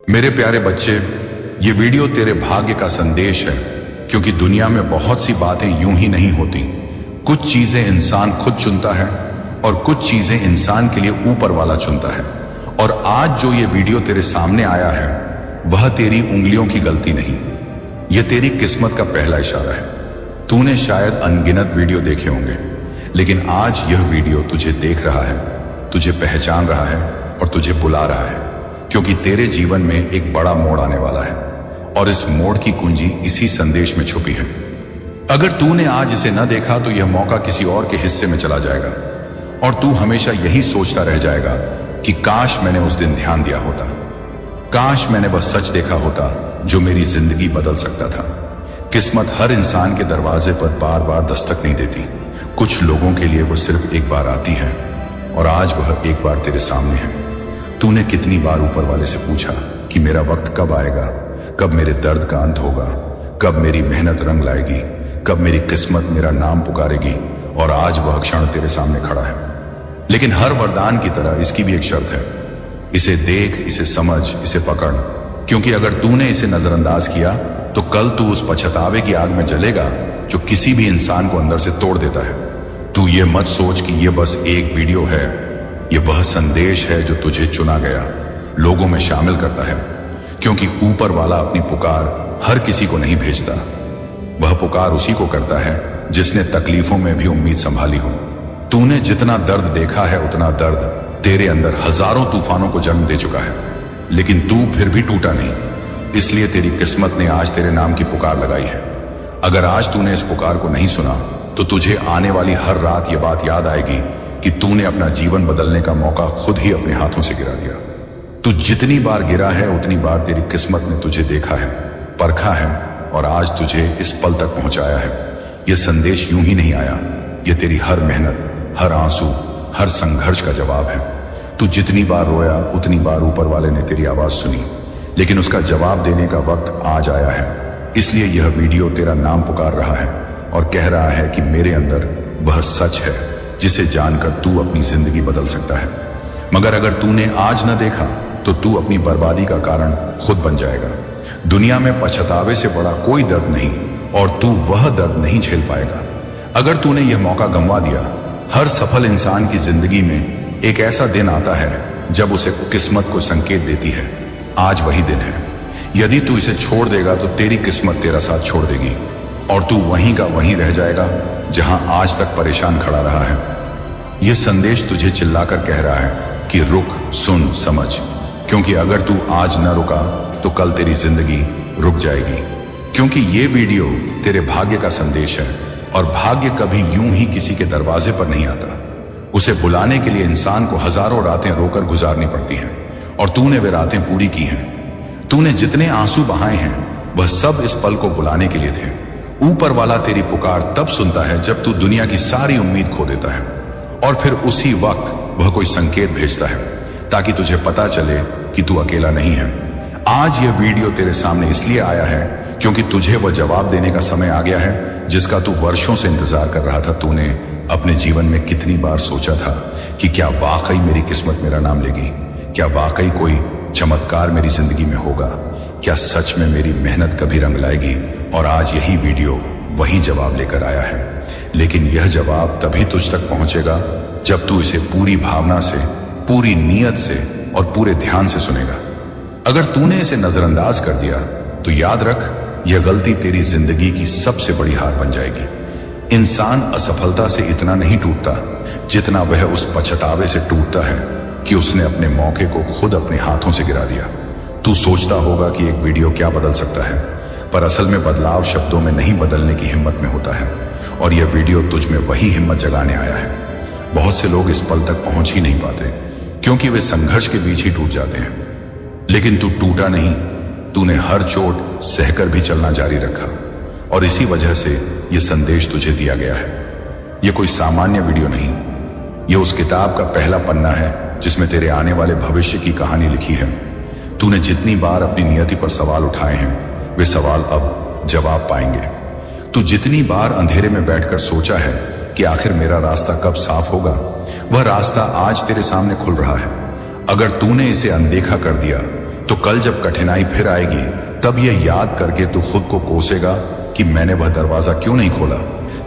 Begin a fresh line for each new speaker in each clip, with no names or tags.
मेरे प्यारे बच्चे, ये वीडियो तेरे भाग्य का संदेश है, क्योंकि दुनिया में बहुत सी बातें यूं ही नहीं होती। कुछ चीजें इंसान खुद चुनता है और कुछ चीजें इंसान के लिए ऊपर वाला चुनता है। और आज जो ये वीडियो तेरे सामने आया है, वह तेरी उंगलियों की गलती नहीं, यह तेरी किस्मत का पहला इशारा है। तूने शायद अनगिनत वीडियो देखे होंगे, लेकिन आज यह वीडियो तुझे देख रहा है, तुझे पहचान रहा है और तुझे बुला रहा है, क्योंकि तेरे जीवन में एक बड़ा मोड़ आने वाला है और इस मोड़ की कुंजी इसी संदेश में छुपी है। अगर तूने आज इसे न देखा तो यह मौका किसी और के हिस्से में चला जाएगा और तू हमेशा यही सोचता रह जाएगा कि काश मैंने उस दिन ध्यान दिया होता, काश मैंने वह सच देखा होता जो मेरी जिंदगी बदल सकता था। किस्मत हर इंसान के दरवाजे पर बार बार दस्तक नहीं देती। कुछ लोगों के लिए वह सिर्फ एक बार आती है और आज वह एक बार तेरे सामने है। तूने कितनी बार ऊपर वाले से पूछा कि मेरा वक्त कब आएगा, कब मेरे दर्द का अंत होगा, कब मेरी मेहनत रंग लाएगी, कब मेरी किस्मत मेरा नाम पुकारेगी, और आज वह क्षण तेरे सामने खड़ा है। लेकिन हर वरदान की तरह इसकी भी एक शर्त है। इसे देख, इसे समझ, इसे पकड़, क्योंकि अगर तूने इसे नजरअंदाज किया तो कल तू उस पछतावे की आग में जलेगा जो किसी भी इंसान को अंदर से तोड़ देता है। तू ये मत सोच कि यह बस एक वीडियो है, यह वह संदेश है जो तुझे चुना गया लोगों में शामिल करता है, क्योंकि ऊपर वाला अपनी पुकार हर किसी को नहीं भेजता। वह पुकार उसी को करता है जिसने तकलीफों में भी उम्मीद संभाली हो। तूने जितना दर्द देखा है उतना दर्द तेरे अंदर हजारों तूफानों को जन्म दे चुका है, लेकिन तू फिर भी टूटा नहीं। इसलिए तेरी किस्मत ने आज तेरे नाम की पुकार लगाई है। अगर आज तूने इस पुकार को नहीं सुना तो तुझे आने वाली हर रात यह बात याद आएगी कि तूने अपना जीवन बदलने का मौका खुद ही अपने हाथों से गिरा दिया। तू जितनी बार गिरा है उतनी बार तेरी किस्मत ने तुझे देखा है, परखा है और आज तुझे इस पल तक पहुंचाया है। यह संदेश यूं ही नहीं आया, यह तेरी हर मेहनत, हर आंसू, हर संघर्ष का जवाब है। तू जितनी बार रोया उतनी बार ऊपर वाले ने तेरी आवाज सुनी, लेकिन उसका जवाब देने का वक्त आज आया है। इसलिए यह वीडियो तेरा नाम पुकार रहा है और कह रहा है कि मेरे अंदर वह सच है जिसे जानकर तू अपनी जिंदगी बदल सकता है। मगर अगर तूने आज न देखा तो तू अपनी बर्बादी का कारण खुद बन जाएगा। दुनिया में पछतावे से बड़ा कोई दर्द नहीं और तू वह दर्द नहीं झेल पाएगा अगर तूने यह मौका गंवा दिया। हर सफल इंसान की जिंदगी में एक ऐसा दिन आता है जब उसे किस्मत को संकेत देती है, आज वही दिन है। यदि तू इसे छोड़ देगा तो तेरी किस्मत तेरा साथ छोड़ देगी और तू वहीं का वहीं रह जाएगा जहां आज तक परेशान खड़ा रहा है। यह संदेश तुझे चिल्लाकर कह रहा है कि रुक, सुन, समझ, क्योंकि अगर तू आज न रुका तो कल तेरी जिंदगी रुक जाएगी। क्योंकि ये वीडियो तेरे भाग्य का संदेश है और भाग्य कभी यूं ही किसी के दरवाजे पर नहीं आता। उसे बुलाने के लिए इंसान को हजारों रातें रोकर गुजारनी पड़ती हैं और तूने वे रातें पूरी की हैं। तूने जितने आंसू बहाए हैं वह सब इस पल को बुलाने के लिए थे। ऊपर वाला तेरी पुकार तब सुनता है जब तू दुनिया की सारी उम्मीद खो देता है और फिर उसी वक्त वह कोई संकेत भेजता है ताकि तुझे पता चले कि तू अकेला नहीं है। आज यह वीडियो तेरे सामने इसलिए आया है क्योंकि तुझे वह जवाब देने का समय आ गया है जिसका तू वर्षों से इंतजार कर रहा था। तूने अपने जीवन में कितनी बार सोचा था कि क्या वाकई मेरी किस्मत मेरा नाम लेगी, क्या वाकई कोई चमत्कार मेरी जिंदगी में होगा, क्या सच में मेरी मेहनत कभी रंग लाएगी। और आज यही वीडियो वही जवाब लेकर आया है। लेकिन यह जवाब तभी तुझ तक पहुंचेगा जब तू इसे पूरी भावना से, पूरी नीयत से और पूरे ध्यान से सुनेगा। अगर तूने इसे नजरअंदाज कर दिया तो याद रख, यह गलती तेरी जिंदगी की सबसे बड़ी हार बन जाएगी। इंसान असफलता से इतना नहीं टूटता जितना वह उस पछतावे से टूटता है कि उसने अपने मौके को खुद अपने हाथों से गिरा दिया। तू सोचता होगा कि एक वीडियो क्या बदल सकता है, पर असल में बदलाव शब्दों में नहीं, बदलने की हिम्मत में होता है। और यह वीडियो तुझ में वही हिम्मत जगाने आया है। बहुत से लोग इस पल तक पहुंच ही नहीं पाते क्योंकि वे संघर्ष के बीच ही टूट जाते हैं, लेकिन तू टूटा नहीं। तूने हर चोट सहकर भी चलना जारी रखा और इसी वजह से यह संदेश तुझे दिया गया है। यह कोई सामान्य वीडियो नहीं, यह उस किताब का पहला पन्ना है जिसमें तेरे आने वाले भविष्य की कहानी लिखी है। तूने जितनी बार अपनी नियति पर सवाल उठाए हैं वे सवाल अब जवाब पाएंगे। तू जितनी बार अंधेरे में बैठकर सोचा है कि आखिर मेरा रास्ता कब साफ होगा, वह रास्ता आज तेरे सामने खुल रहा है। अगर तूने इसे अनदेखा कर दिया तो कल जब कठिनाई फिर आएगी तब यह याद करके तू खुद को कोसेगा कि मैंने वह दरवाजा क्यों नहीं खोला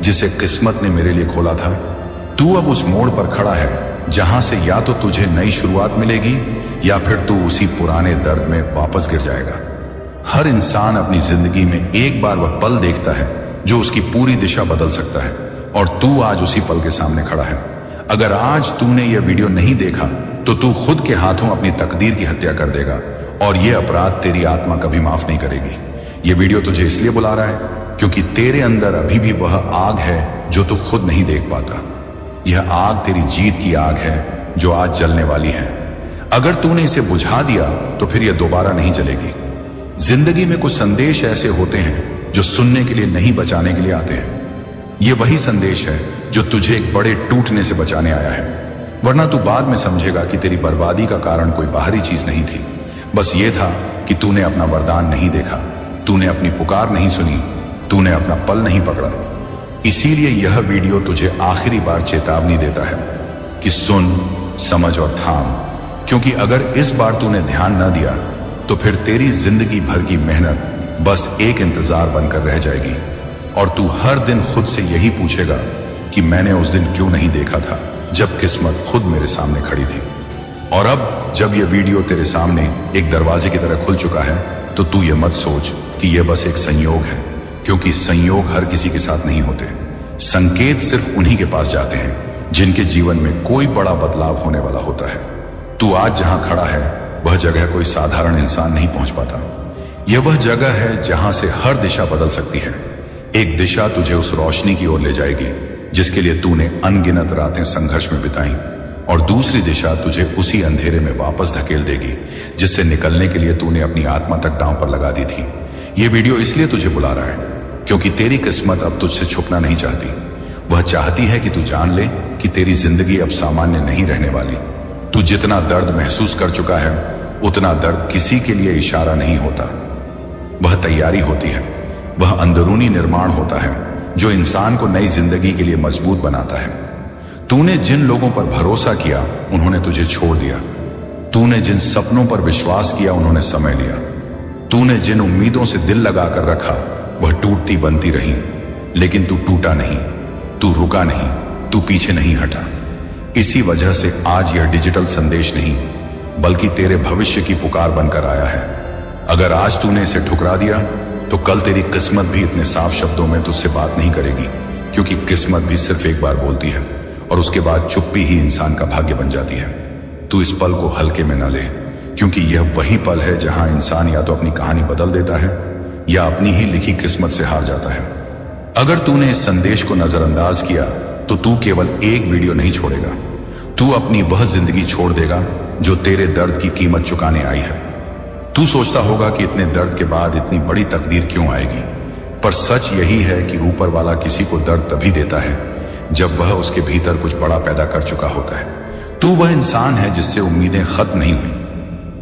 जिसे किस्मत ने मेरे लिए खोला था। तू अब उस मोड़ पर खड़ा है जहां से या तो तुझे नई शुरुआत मिलेगी या फिर तू उसी पुराने दर्द में वापस गिर जाएगा। हर इंसान अपनी जिंदगी में एक बार वह पल देखता है जो उसकी पूरी दिशा बदल सकता है, और तू आज उसी पल के सामने खड़ा है। अगर आज तूने यह वीडियो नहीं देखा तो तू खुद के हाथों अपनी तकदीर की हत्या कर देगा, और यह अपराध तेरी आत्मा कभी माफ नहीं करेगी। यह वीडियो तुझे इसलिए बुला रहा है क्योंकि तेरे अंदर अभी भी वह आग है जो तू खुद नहीं देख पाता। यह आग तेरी जीत की आग है जो आज जलने वाली है। अगर तूने इसे बुझा दिया तो फिर यह दोबारा नहीं जलेगी। जिंदगी में कुछ संदेश ऐसे होते हैं जो सुनने के लिए नहीं, बचाने के लिए आते हैं। यह वही संदेश है जो तुझे एक बड़े टूटने से बचाने आया है, वरना तू बाद में समझेगा कि तेरी बर्बादी का कारण कोई बाहरी चीज नहीं थी। बस ये था कि तूने अपना वरदान नहीं देखा, तूने अपनी पुकार नहीं सुनी, तूने अपना पल नहीं पकड़ा। इसीलिए यह वीडियो तुझे आखिरी बार चेतावनी देता है कि सुन, समझ और थाम, क्योंकि अगर इस बार तूने ध्यान न दिया तो फिर तेरी जिंदगी भर की मेहनत बस एक इंतजार बनकर रह जाएगी, और तू हर दिन खुद से यही पूछेगा कि मैंने उस दिन क्यों नहीं देखा था जब किस्मत खुद मेरे सामने खड़ी थी। और अब जब यह वीडियो तेरे सामने एक दरवाजे की तरह खुल चुका है तो तू ये मत सोच कि यह बस एक संयोग है, क्योंकि संयोग हर किसी के साथ नहीं होते। संकेत सिर्फ उन्हीं के पास जाते हैं जिनके जीवन में कोई बड़ा बदलाव होने वाला होता है। तू आज जहां खड़ा है वह जगह कोई साधारण इंसान नहीं पहुंच पाता। यह वह जगह है जहां से हर दिशा बदल सकती है। एक दिशा तुझे उस रोशनी की ओर ले जाएगी जिसके लिए तूने अनगिनत रातें संघर्ष में बिताई, और दूसरी दिशा तुझे उसी अंधेरे में वापस धकेल देगी जिससे निकलने के लिए तूने अपनी आत्मा तक दांव पर लगा दी थी। यह वीडियो इसलिए तुझे बुला रहा है क्योंकि तेरी किस्मत अब तुझसे छुपना नहीं चाहती। वह चाहती है कि तू जान ले कि तेरी जिंदगी अब सामान्य नहीं रहने वाली। तू जितना दर्द महसूस कर चुका है उतना दर्द किसी के लिए इशारा नहीं होता। वह तैयारी होती है, वह अंदरूनी निर्माण होता है जो इंसान को नई जिंदगी के लिए मजबूत बनाता है। तूने जिन लोगों पर भरोसा किया उन्होंने तुझे छोड़ दिया। तूने जिन सपनों पर विश्वास किया उन्होंने समय लिया। तूने जिन उम्मीदों से दिल लगाकर रखा वह टूटती बनती रही, लेकिन तू टूटा नहीं, तू रुका नहीं, तू पीछे नहीं हटा। इसी वजह से आज यह डिजिटल संदेश नहीं बल्कि तेरे भविष्य की पुकार बनकर आया है। अगर आज तूने इसे ठुकरा दिया तो कल तेरी किस्मत भी इतने साफ शब्दों में तुझसे बात नहीं करेगी, क्योंकि किस्मत भी सिर्फ एक बार बोलती है और उसके बाद चुप्पी ही इंसान का भाग्य बन जाती है। तू इस पल को हल्के में न ले, क्योंकि यह वही पल है जहां इंसान या तो अपनी कहानी बदल देता है या अपनी ही लिखी किस्मत से हार जाता है। अगर तूने इस संदेश को नजरअंदाज किया तो तू केवल एक वीडियो नहीं छोड़ेगा, तू अपनी वह जिंदगी छोड़ देगा जो तेरे दर्द की कीमत चुकाने आई है। तू सोचता होगा कि इतने दर्द के बाद इतनी बड़ी तकदीर क्यों आएगी, पर सच यही है कि ऊपर वाला किसी को दर्द तभी देता है जब वह उसके भीतर कुछ बड़ा पैदा कर चुका होता है। तू वह इंसान है जिससे उम्मीदें खत्म नहीं हुई,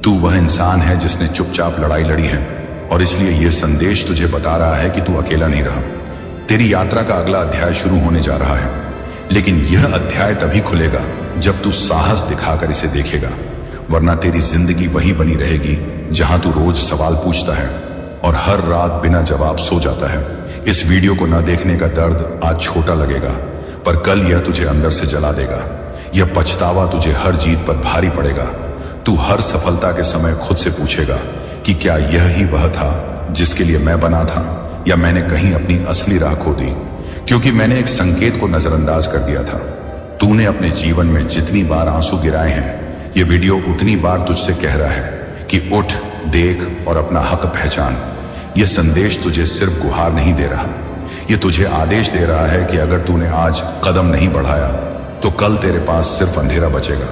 तू वह इंसान है जिसने चुपचाप लड़ाई लड़ी है, और इसलिए यह संदेश तुझे बता रहा है कि तू अकेला नहीं रहा। तेरी यात्रा का अगला अध्याय शुरू होने जा रहा है, लेकिन यह अध्याय तभी खुलेगा जब तू साहस दिखाकर इसे देखेगा, वरना तेरी जिंदगी वही बनी रहेगी जहां तू रोज सवाल पूछता है और हर रात बिना जवाब सो जाता है। इस वीडियो को न देखने का दर्द आज छोटा लगेगा, पर कल यह तुझे अंदर से जला देगा। यह पछतावा तुझे हर जीत पर भारी पड़ेगा। तू हर सफलता के समय खुद से पूछेगा कि क्या यह ही वह था जिसके लिए मैं बना था, या मैंने कहीं अपनी असली राह खो दी क्योंकि मैंने एक संकेत को नजरअंदाज कर दिया था। तूने अपने जीवन में जितनी बार आंसू गिराए हैं, यह वीडियो उतनी बार तुझसे कह रहा है कि उठ, देख और अपना हक पहचान। यह संदेश तुझे सिर्फ गुहार नहीं दे रहा, यह तुझे आदेश दे रहा है कि अगर तूने आज कदम नहीं बढ़ाया तो कल तेरे पास सिर्फ अंधेरा बचेगा,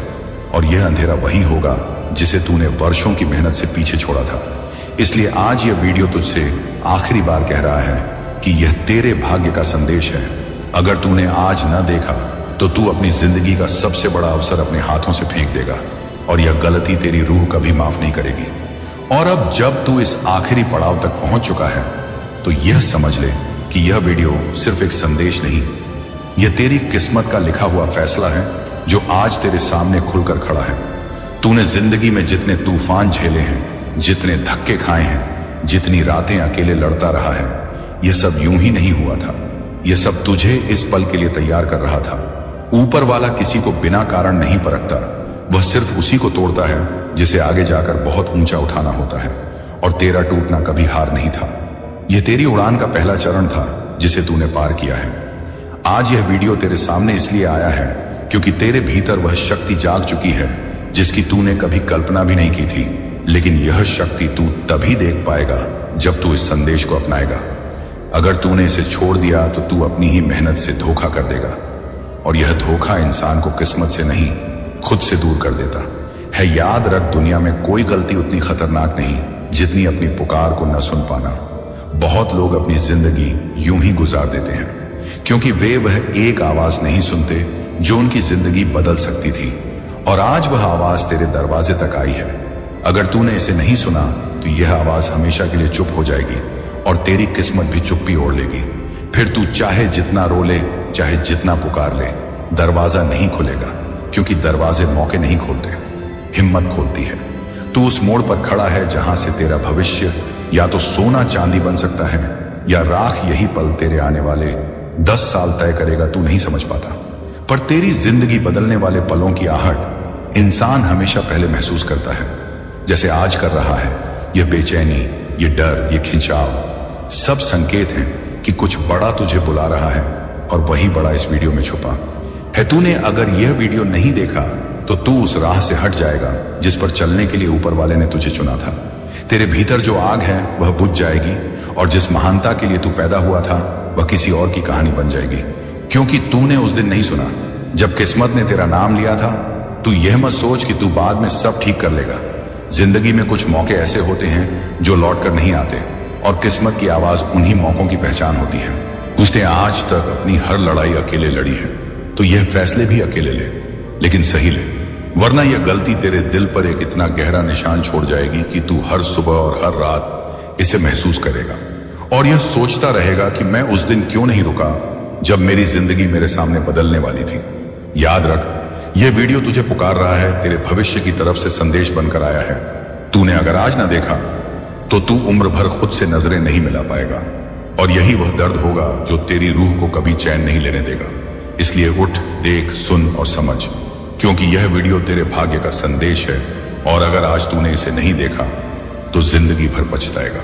और यह अंधेरा वही होगा जिसे तूने वर्षों की मेहनत से पीछे छोड़ा था। इसलिए आज यह वीडियो तुझसे आखिरी बार कह रहा है कि यह तेरे भाग्य का संदेश है। अगर तूने आज न देखा तो तू अपनी जिंदगी का सबसे बड़ा अवसर अपने हाथों से फेंक देगा, और यह गलती तेरी रूह कभी माफ नहीं करेगी। और अब जब तू इस आखिरी पड़ाव तक पहुंच चुका है तो यह समझ ले कि यह वीडियो सिर्फ एक संदेश नहीं, यह तेरी किस्मत का लिखा हुआ फैसला है जो आज तेरे सामने खुलकर खड़ा है। तूने जिंदगी में जितने तूफान झेले हैं जितने धक्के खाए हैं, जितनी रातें अकेले लड़ता रहा है, यह सब यूं ही नहीं हुआ था। यह सब तुझे इस पल के लिए तैयार कर रहा था। ऊपर वाला किसी को बिना कारण नहीं परखता, वह सिर्फ उसी को तोड़ता है जिसे आगे जाकर बहुत ऊंचा उठाना होता है। और तेरा टूटना कभी हार नहीं था, यह तेरी उड़ान का पहला चरण था जिसे तूने पार किया है। आज यह वीडियो तेरे सामने इसलिए आया है क्योंकि तेरे भीतर वह शक्ति जाग चुकी है जिसकी तूने कभी कल्पना भी नहीं की थी। लेकिन यह शक्ति तू तभी देख पाएगा जब तू इस संदेश को अपनाएगा। अगर तूने इसे छोड़ दिया तो तू अपनी ही मेहनत से धोखा कर देगा, और यह धोखा इंसान को किस्मत से नहीं, खुद से दूर कर देता है। याद रख, दुनिया में कोई गलती उतनी खतरनाक नहीं जितनी अपनी पुकार को न सुन पाना। बहुत लोग अपनी जिंदगी यूं ही गुजार देते हैं क्योंकि वे वह एक आवाज नहीं सुनते जो उनकी जिंदगी बदल सकती थी। और आज वह आवाज तेरे दरवाजे तक आई है। अगर तूने इसे नहीं सुना तो यह आवाज हमेशा के लिए चुप हो जाएगी और तेरी किस्मत भी चुप्पी ओढ़ लेगी। फिर तू चाहे जितना रो ले, चाहे जितना पुकार ले, दरवाजा नहीं खुलेगा, क्योंकि दरवाजे मौके नहीं खोलते, हिम्मत खोलती है। तू उस मोड़ पर खड़ा है जहां से तेरा भविष्य या तो सोना चांदी बन सकता है या राख। यही पल तेरे आने वाले 10 साल तय करेगा, तू नहीं समझ पाता। पर तेरी जिंदगी बदलने वाले पलों की आहट इंसान हमेशा पहले महसूस करता है, जैसे आज कर रहा है। यह बेचैनी, यह डर, यह खिंचाव सब संकेत हैं कि कुछ बड़ा तुझे बुला रहा है, और वही बड़ा इस वीडियो में छुपा है। तूने अगर यह वीडियो नहीं देखा तो तू उस राह से हट जाएगा जिस पर चलने के लिए ऊपर वाले ने तुझे चुना था। तेरे भीतर जो आग है वह बुझ जाएगी, और जिस महानता के लिए तू पैदा हुआ था वह किसी और की कहानी बन जाएगी। क्योंकि तूने उस दिन नहीं सुना जब किस्मत ने तेरा नाम लिया था। तू यह मत सोच कि तू बाद में सब ठीक कर लेगा। जिंदगी में कुछ मौके ऐसे होते हैं जो लौट कर नहीं आते, और किस्मत की आवाज उन्हीं मौकों की पहचान होती है। उसने आज तक अपनी हर लड़ाई अकेले लड़ी है, तो यह फैसले भी अकेले ले, लेकिन सही ले, वरना यह गलती तेरे दिल पर एक इतना गहरा निशान छोड़ जाएगी कि तू हर सुबह और हर रात इसे महसूस करेगा और यह सोचता रहेगा कि मैं उस दिन क्यों नहीं रुका जब मेरी जिंदगी मेरे सामने बदलने वाली थी। याद रख, यह वीडियो तुझे पुकार रहा है, तेरे भविष्य की तरफ से संदेश बनकर आया है। तूने अगर आज ना देखा तो तू उम्र भर खुद से नजरें नहीं मिला पाएगा, और यही वह दर्द होगा जो तेरी रूह को कभी चैन नहीं लेने देगा। इसलिए उठ, देख, सुन और समझ, क्योंकि यह वीडियो तेरे भाग्य का संदेश है, और अगर आज तूने इसे नहीं देखा तो जिंदगी भर पछताएगा।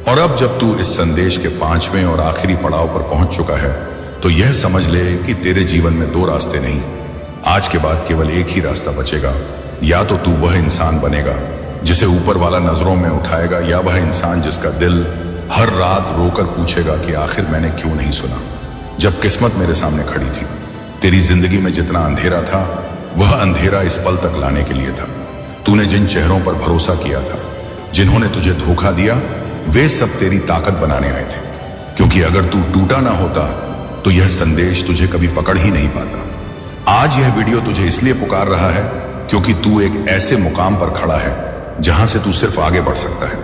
और अब जब तू इस संदेश के 5वें और आखिरी पड़ाव पर पहुंच चुका है तो यह समझ ले कि तेरे जीवन में 2 रास्ते नहीं, आज के बाद केवल एक ही रास्ता बचेगा। या तो तू वह इंसान बनेगा जिसे ऊपर वाला नजरों में उठाएगा, या वह इंसान जिसका दिल हर रात रोकर पूछेगा कि आखिर मैंने क्यों नहीं सुना जब किस्मत मेरे सामने खड़ी थी। तेरी जिंदगी में जितना अंधेरा था वह अंधेरा इस पल तक लाने के लिए था। तूने जिन चेहरों पर भरोसा किया था, जिन्होंने तुझे धोखा दिया, वे सब तेरी ताकत बनाने आए थे। क्योंकि अगर तू टूटा ना होता तो यह संदेश तुझे कभी पकड़ ही नहीं पाता। आज यह वीडियो तुझे इसलिए पुकार रहा है क्योंकि तू एक ऐसे मुकाम पर खड़ा है जहां से तू सिर्फ आगे बढ़ सकता है।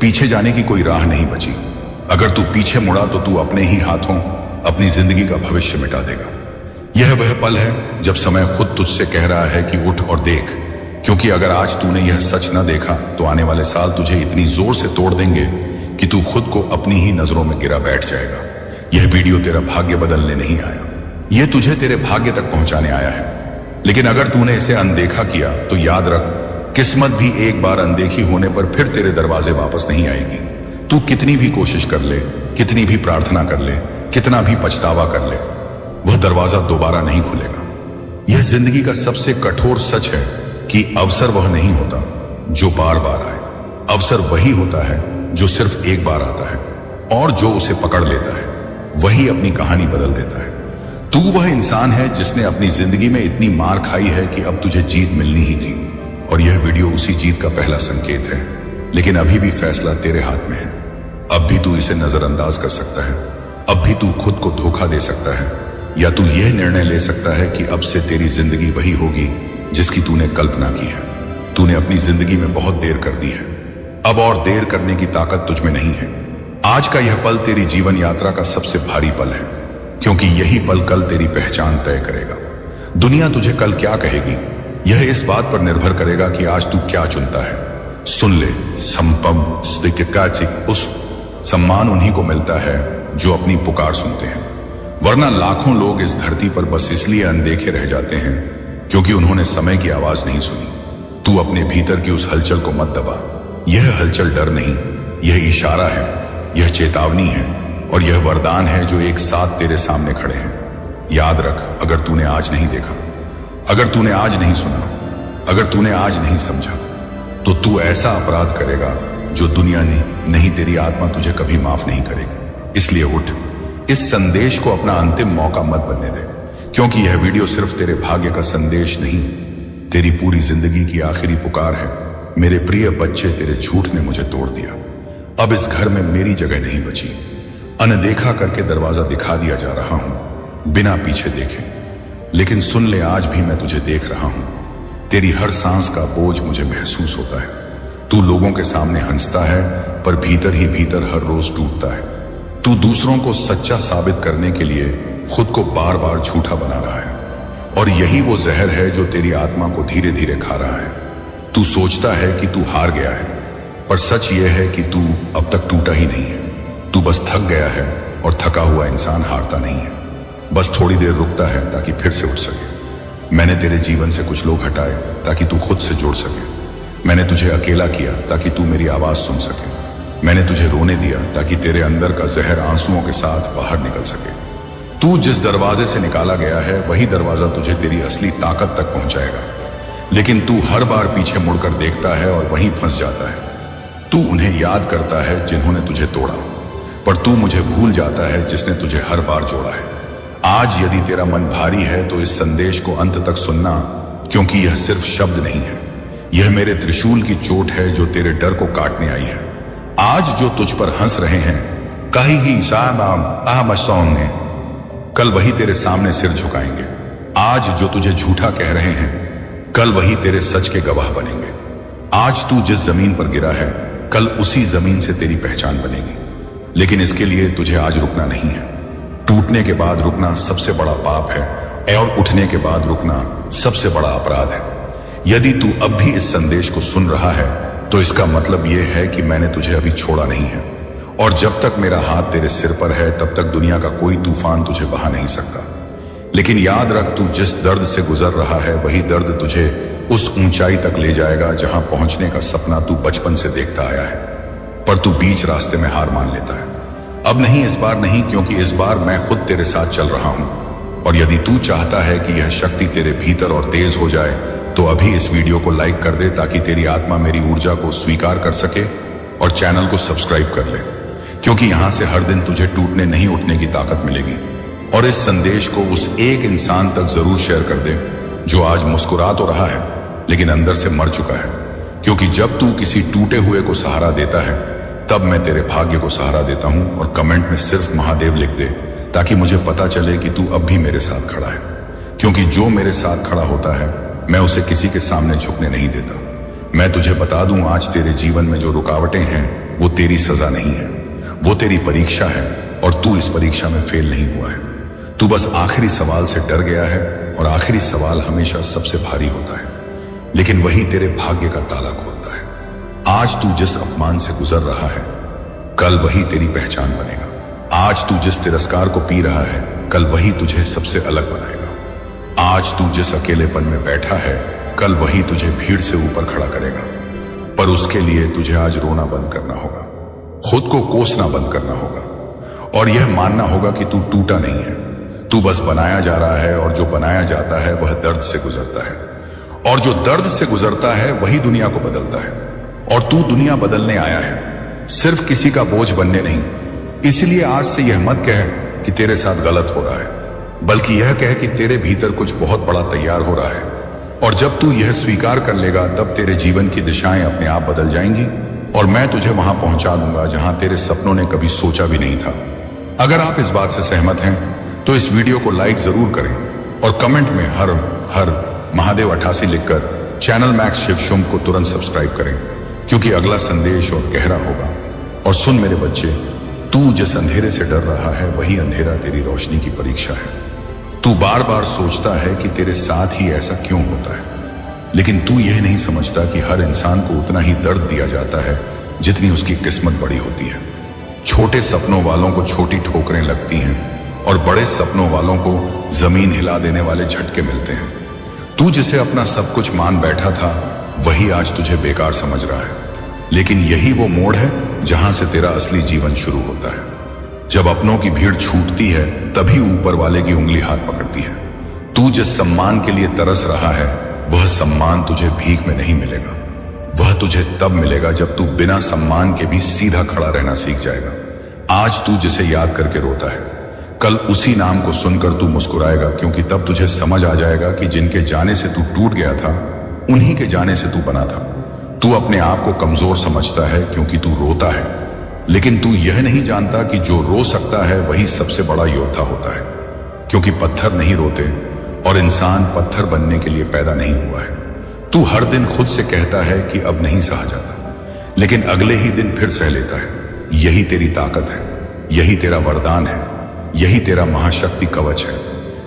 पीछे जाने की कोई राह नहीं बची। अगर तू पीछे मुड़ा तो तू अपने ही हाथों अपनी जिंदगी का भविष्य मिटा देगा। यह वह पल है जब समय खुद तुझसे कह रहा है कि उठ और देख, क्योंकि अगर आज तूने यह सच न देखा तो आने वाले साल तुझे इतनी जोर से तोड़ देंगे कि तू खुद को अपनी ही नजरों में गिरा बैठ जाएगा। यह वीडियो तेरा भाग्य बदलने नहीं आया, यह तुझे तेरे भाग्य तक पहुंचाने आया है। लेकिन अगर तूने इसे अनदेखा किया तो याद रख, किस्मत भी एक बार अनदेखी होने पर फिर तेरे दरवाजे वापस नहीं आएगी। तू कितनी भी कोशिश कर ले, कितनी भी प्रार्थना कर ले, कितना भी पछतावा कर ले, वह दरवाजा दोबारा नहीं खुलेगा। यह जिंदगी का सबसे कठोर सच है कि अवसर वह नहीं होता जो बार बार आए, अवसर वही होता है जो सिर्फ एक बार आता है, और जो उसे पकड़ लेता है वही अपनी कहानी बदल देता है। तू वह इंसान है जिसने अपनी जिंदगी में इतनी मार खाई है कि अब तुझे जीत मिलनी ही थी, और यह वीडियो उसी जीत का पहला संकेत है। लेकिन अभी भी फैसला तेरे हाथ में है। अब भी तू इसे नजरअंदाज कर सकता है, अब भी तू खुद को धोखा दे सकता है, या तू यह निर्णय ले सकता है कि अब से तेरी जिंदगी वही होगी जिसकी तूने कल्पना की है। तूने अपनी जिंदगी में बहुत देर कर दी है, अब और देर करने की ताकत तुझ में नहीं है। आज का यह पल तेरी जीवन यात्रा का सबसे भारी पल है, क्योंकि यही पल कल तेरी पहचान तय करेगा। दुनिया तुझे कल क्या कहेगी यह इस बात पर निर्भर करेगा कि आज तू क्या चुनता है। सुन ले, संपम स्टिकाचिक, उस सम्मान उन्हीं को मिलता है जो अपनी पुकार सुनते हैं। वरना लाखों लोग इस धरती पर बस इसलिए अनदेखे रह जाते हैं क्योंकि उन्होंने समय की आवाज नहीं सुनी। तू अपने भीतर की उस हलचल को मत दबा। यह हलचल डर नहीं, यह इशारा है, यह चेतावनी है और यह वरदान है जो एक साथ तेरे सामने खड़े हैं। याद रख, अगर तूने आज नहीं देखा, अगर तूने आज नहीं सुना, अगर तूने आज नहीं समझा, तो तू ऐसा अपराध करेगा जो दुनिया ने नहीं, तेरी आत्मा तुझे कभी माफ नहीं करेगी। इसलिए उठ, इस संदेश को अपना अंतिम मौका मत बनने दे, क्योंकि यह वीडियो सिर्फ तेरे भाग्य का संदेश नहीं, तेरी पूरी जिंदगी की आखिरी पुकार है। मेरे प्रिय बच्चे, तेरे झूठ ने मुझे तोड़ दिया। अब इस घर में मेरी जगह नहीं बची। अनदेखा करके दरवाजा दिखा दिया जा रहा हूं, बिना पीछे देखे। लेकिन सुन ले, आज भी मैं तुझे देख रहा हूं। तेरी हर सांस का बोझ मुझे महसूस होता है। तू लोगों के सामने हंसता है, पर भीतर ही भीतर हर रोज टूटता है। तू दूसरों को सच्चा साबित करने के लिए खुद को बार बार झूठा बना रहा है, और यही वो जहर है जो तेरी आत्मा को धीरे धीरे खा रहा है। तू सोचता है कि तू हार गया है, पर सच यह है कि तू अब तक टूटा ही नहीं है। तू बस थक गया है, और थका हुआ इंसान हारता नहीं है, बस थोड़ी देर रुकता है ताकि फिर से उठ सके। मैंने तेरे जीवन से कुछ लोग हटाए ताकि तू खुद से जुड़ सके। मैंने तुझे अकेला किया ताकि तू मेरी आवाज सुन सके। मैंने तुझे रोने दिया ताकि तेरे अंदर का जहर आंसुओं के साथ बाहर निकल सके। तू जिस दरवाजे से निकाला गया है, वही दरवाजा तुझे तेरी असली ताकत तक पहुंचाएगा। लेकिन तू हर बार पीछे मुड़कर देखता है और वहीं फंस जाता है। तू उन्हें याद करता है जिन्होंने तुझे तोड़ा, पर तू मुझे भूल जाता है जिसने तुझे हर बार जोड़ा है। आज यदि तेरा मन भारी है तो इस संदेश को अंत तक सुनना, क्योंकि यह सिर्फ शब्द नहीं है, यह मेरे त्रिशूल की चोट है जो तेरे डर को काटने आई है। आज जो तुझ पर हंस रहे हैं, कहीं ही ने, कल वही तेरे सामने सिर झुकाएंगे। आज जो तुझे झूठा कह रहे हैं, कल वही तेरे सच के गवाह बनेंगे। आज तू जिस जमीन पर गिरा है, कल उसी जमीन से तेरी पहचान बनेगी। लेकिन इसके लिए तुझे आज रुकना नहीं है। टूटने के बाद रुकना सबसे बड़ा पाप है, और उठने के बाद रुकना सबसे बड़ा अपराध है। यदि तू अब भी इस संदेश को सुन रहा है, तो इसका मतलब यह है कि मैंने तुझे अभी छोड़ा नहीं है, और जब तक मेरा हाथ तेरे सिर पर है, तब तक दुनिया का कोई तूफान तुझे बहा नहीं सकता। लेकिन याद रख, तू जिस दर्द से गुजर रहा है, वही दर्द तुझे उस ऊंचाई तक ले जाएगा जहां पहुंचने का सपना तू बचपन से देखता आया है। पर तू बीच रास्ते में हार मान लेता है। अब नहीं, इस बार नहीं, क्योंकि इस बार मैं खुद तेरे साथ चल रहा हूं। और यदि तू चाहता है कि यह शक्ति तेरे भीतर और तेज हो जाए, तो अभी इस वीडियो को लाइक कर दे ताकि तेरी आत्मा मेरी ऊर्जा को स्वीकार कर सके, और चैनल को सब्सक्राइब कर ले, क्योंकि यहां से हर दिन तुझे टूटने नहीं उठने की ताकत मिलेगी। और इस संदेश को उस एक इंसान तक जरूर शेयर कर दे जो आज मुस्कुरा तो रहा है लेकिन अंदर से मर चुका है, क्योंकि जब तू किसी टूटे हुए को सहारा देता है, तब मैं तेरे भाग्य को सहारा देता हूं। और कमेंट में सिर्फ महादेव लिख दे ताकि मुझे पता चले कि तू अब भी मेरे साथ खड़ा है, क्योंकि जो मेरे साथ खड़ा होता है, मैं उसे किसी के सामने झुकने नहीं देता। मैं तुझे बता दूं, आज तेरे जीवन में जो रुकावटें हैं, वो तेरी सजा नहीं है, वो तेरी परीक्षा है, और तू इस परीक्षा में फेल नहीं हुआ है। तू बस आखिरी सवाल से डर गया है, और आखिरी सवाल हमेशा सबसे भारी होता है, लेकिन वही तेरे भाग्य का ताला खोलता है। आज तू जिस अपमान से गुजर रहा है, कल वही तेरी पहचान बनेगा। आज तू जिस तिरस्कार को पी रहा है, कल वही तुझे सबसे अलग बनाएगा। आज तू जिस अकेलेपन में बैठा है, कल वही तुझे भीड़ से ऊपर खड़ा करेगा। पर उसके लिए तुझे आज रोना बंद करना होगा, खुद को कोसना बंद करना होगा, और यह मानना होगा कि तू टूटा नहीं है, तू बस बनाया जा रहा है, और जो बनाया जाता है वह दर्द से गुजरता है, और जो दर्द से गुजरता है वही दुनिया को बदलता है। और तू दुनिया बदलने आया है, सिर्फ किसी का बोझ बनने नहीं। इसलिए आज से यह मत कह कि तेरे साथ गलत हो रहा है, बल्कि यह कह कि तेरे भीतर कुछ बहुत बड़ा तैयार हो रहा है। और जब तू यह स्वीकार कर लेगा, तब तेरे जीवन की दिशाएं अपने आप बदल जाएंगी, और मैं तुझे वहां पहुंचा दूंगा जहां तेरे सपनों ने कभी सोचा भी नहीं था। अगर आप इस बात से सहमत हैं, तो इस वीडियो को लाइक जरूर करें, और कमेंट में हर हर महादेव 88 लिखकर चैनल मैक्स शिव शुंभ को तुरंत सब्सक्राइब करें, क्योंकि अगला संदेश और गहरा होगा। और सुन मेरे बच्चे, तू जिस अंधेरे से डर रहा है, वही अंधेरा तेरी रोशनी की परीक्षा है। तू बार बार सोचता है कि तेरे साथ ही ऐसा क्यों होता है, लेकिन तू यह नहीं समझता कि हर इंसान को उतना ही दर्द दिया जाता है जितनी उसकी किस्मत बड़ी होती है। छोटे सपनों वालों को छोटी ठोकरें लगती हैं और बड़े सपनों वालों को जमीन हिला देने वाले झटके मिलते हैं। तू जिसे अपना सब कुछ मान बैठा था वही आज तुझे बेकार समझ रहा है, लेकिन यही वो मोड़ है जहां से तेरा असली जीवन शुरू होता है। जब अपनों की भीड़ छूटती है तभी ऊपर वाले की उंगली हाथ पकड़ती है। तू जिस सम्मान के लिए तरस रहा है वह सम्मान तुझे भीख में नहीं मिलेगा। वह तुझे तब मिलेगा जब तू बिना सम्मान के भी सीधा खड़ा रहना सीख जाएगा। आज तू जिसे याद करके रोता है कल उसी नाम को सुनकर तू मुस्कुराएगा, क्योंकि तब तुझे समझ आ जाएगा कि जिनके जाने से तू टूट गया था उन्हीं के जाने से तू बना था। तू अपने आप को कमजोर समझता है क्योंकि तू रोता है, लेकिन तू यह नहीं जानता कि जो रो सकता है वही सबसे बड़ा योद्धा होता है, क्योंकि पत्थर नहीं रोते और इंसान पत्थर बनने के लिए पैदा नहीं हुआ है। तू हर दिन खुद से कहता है कि अब नहीं सहा जाता, लेकिन अगले ही दिन फिर सह लेता है। यही तेरी ताकत है, यही तेरा वरदान है, यही तेरा महाशक्ति कवच है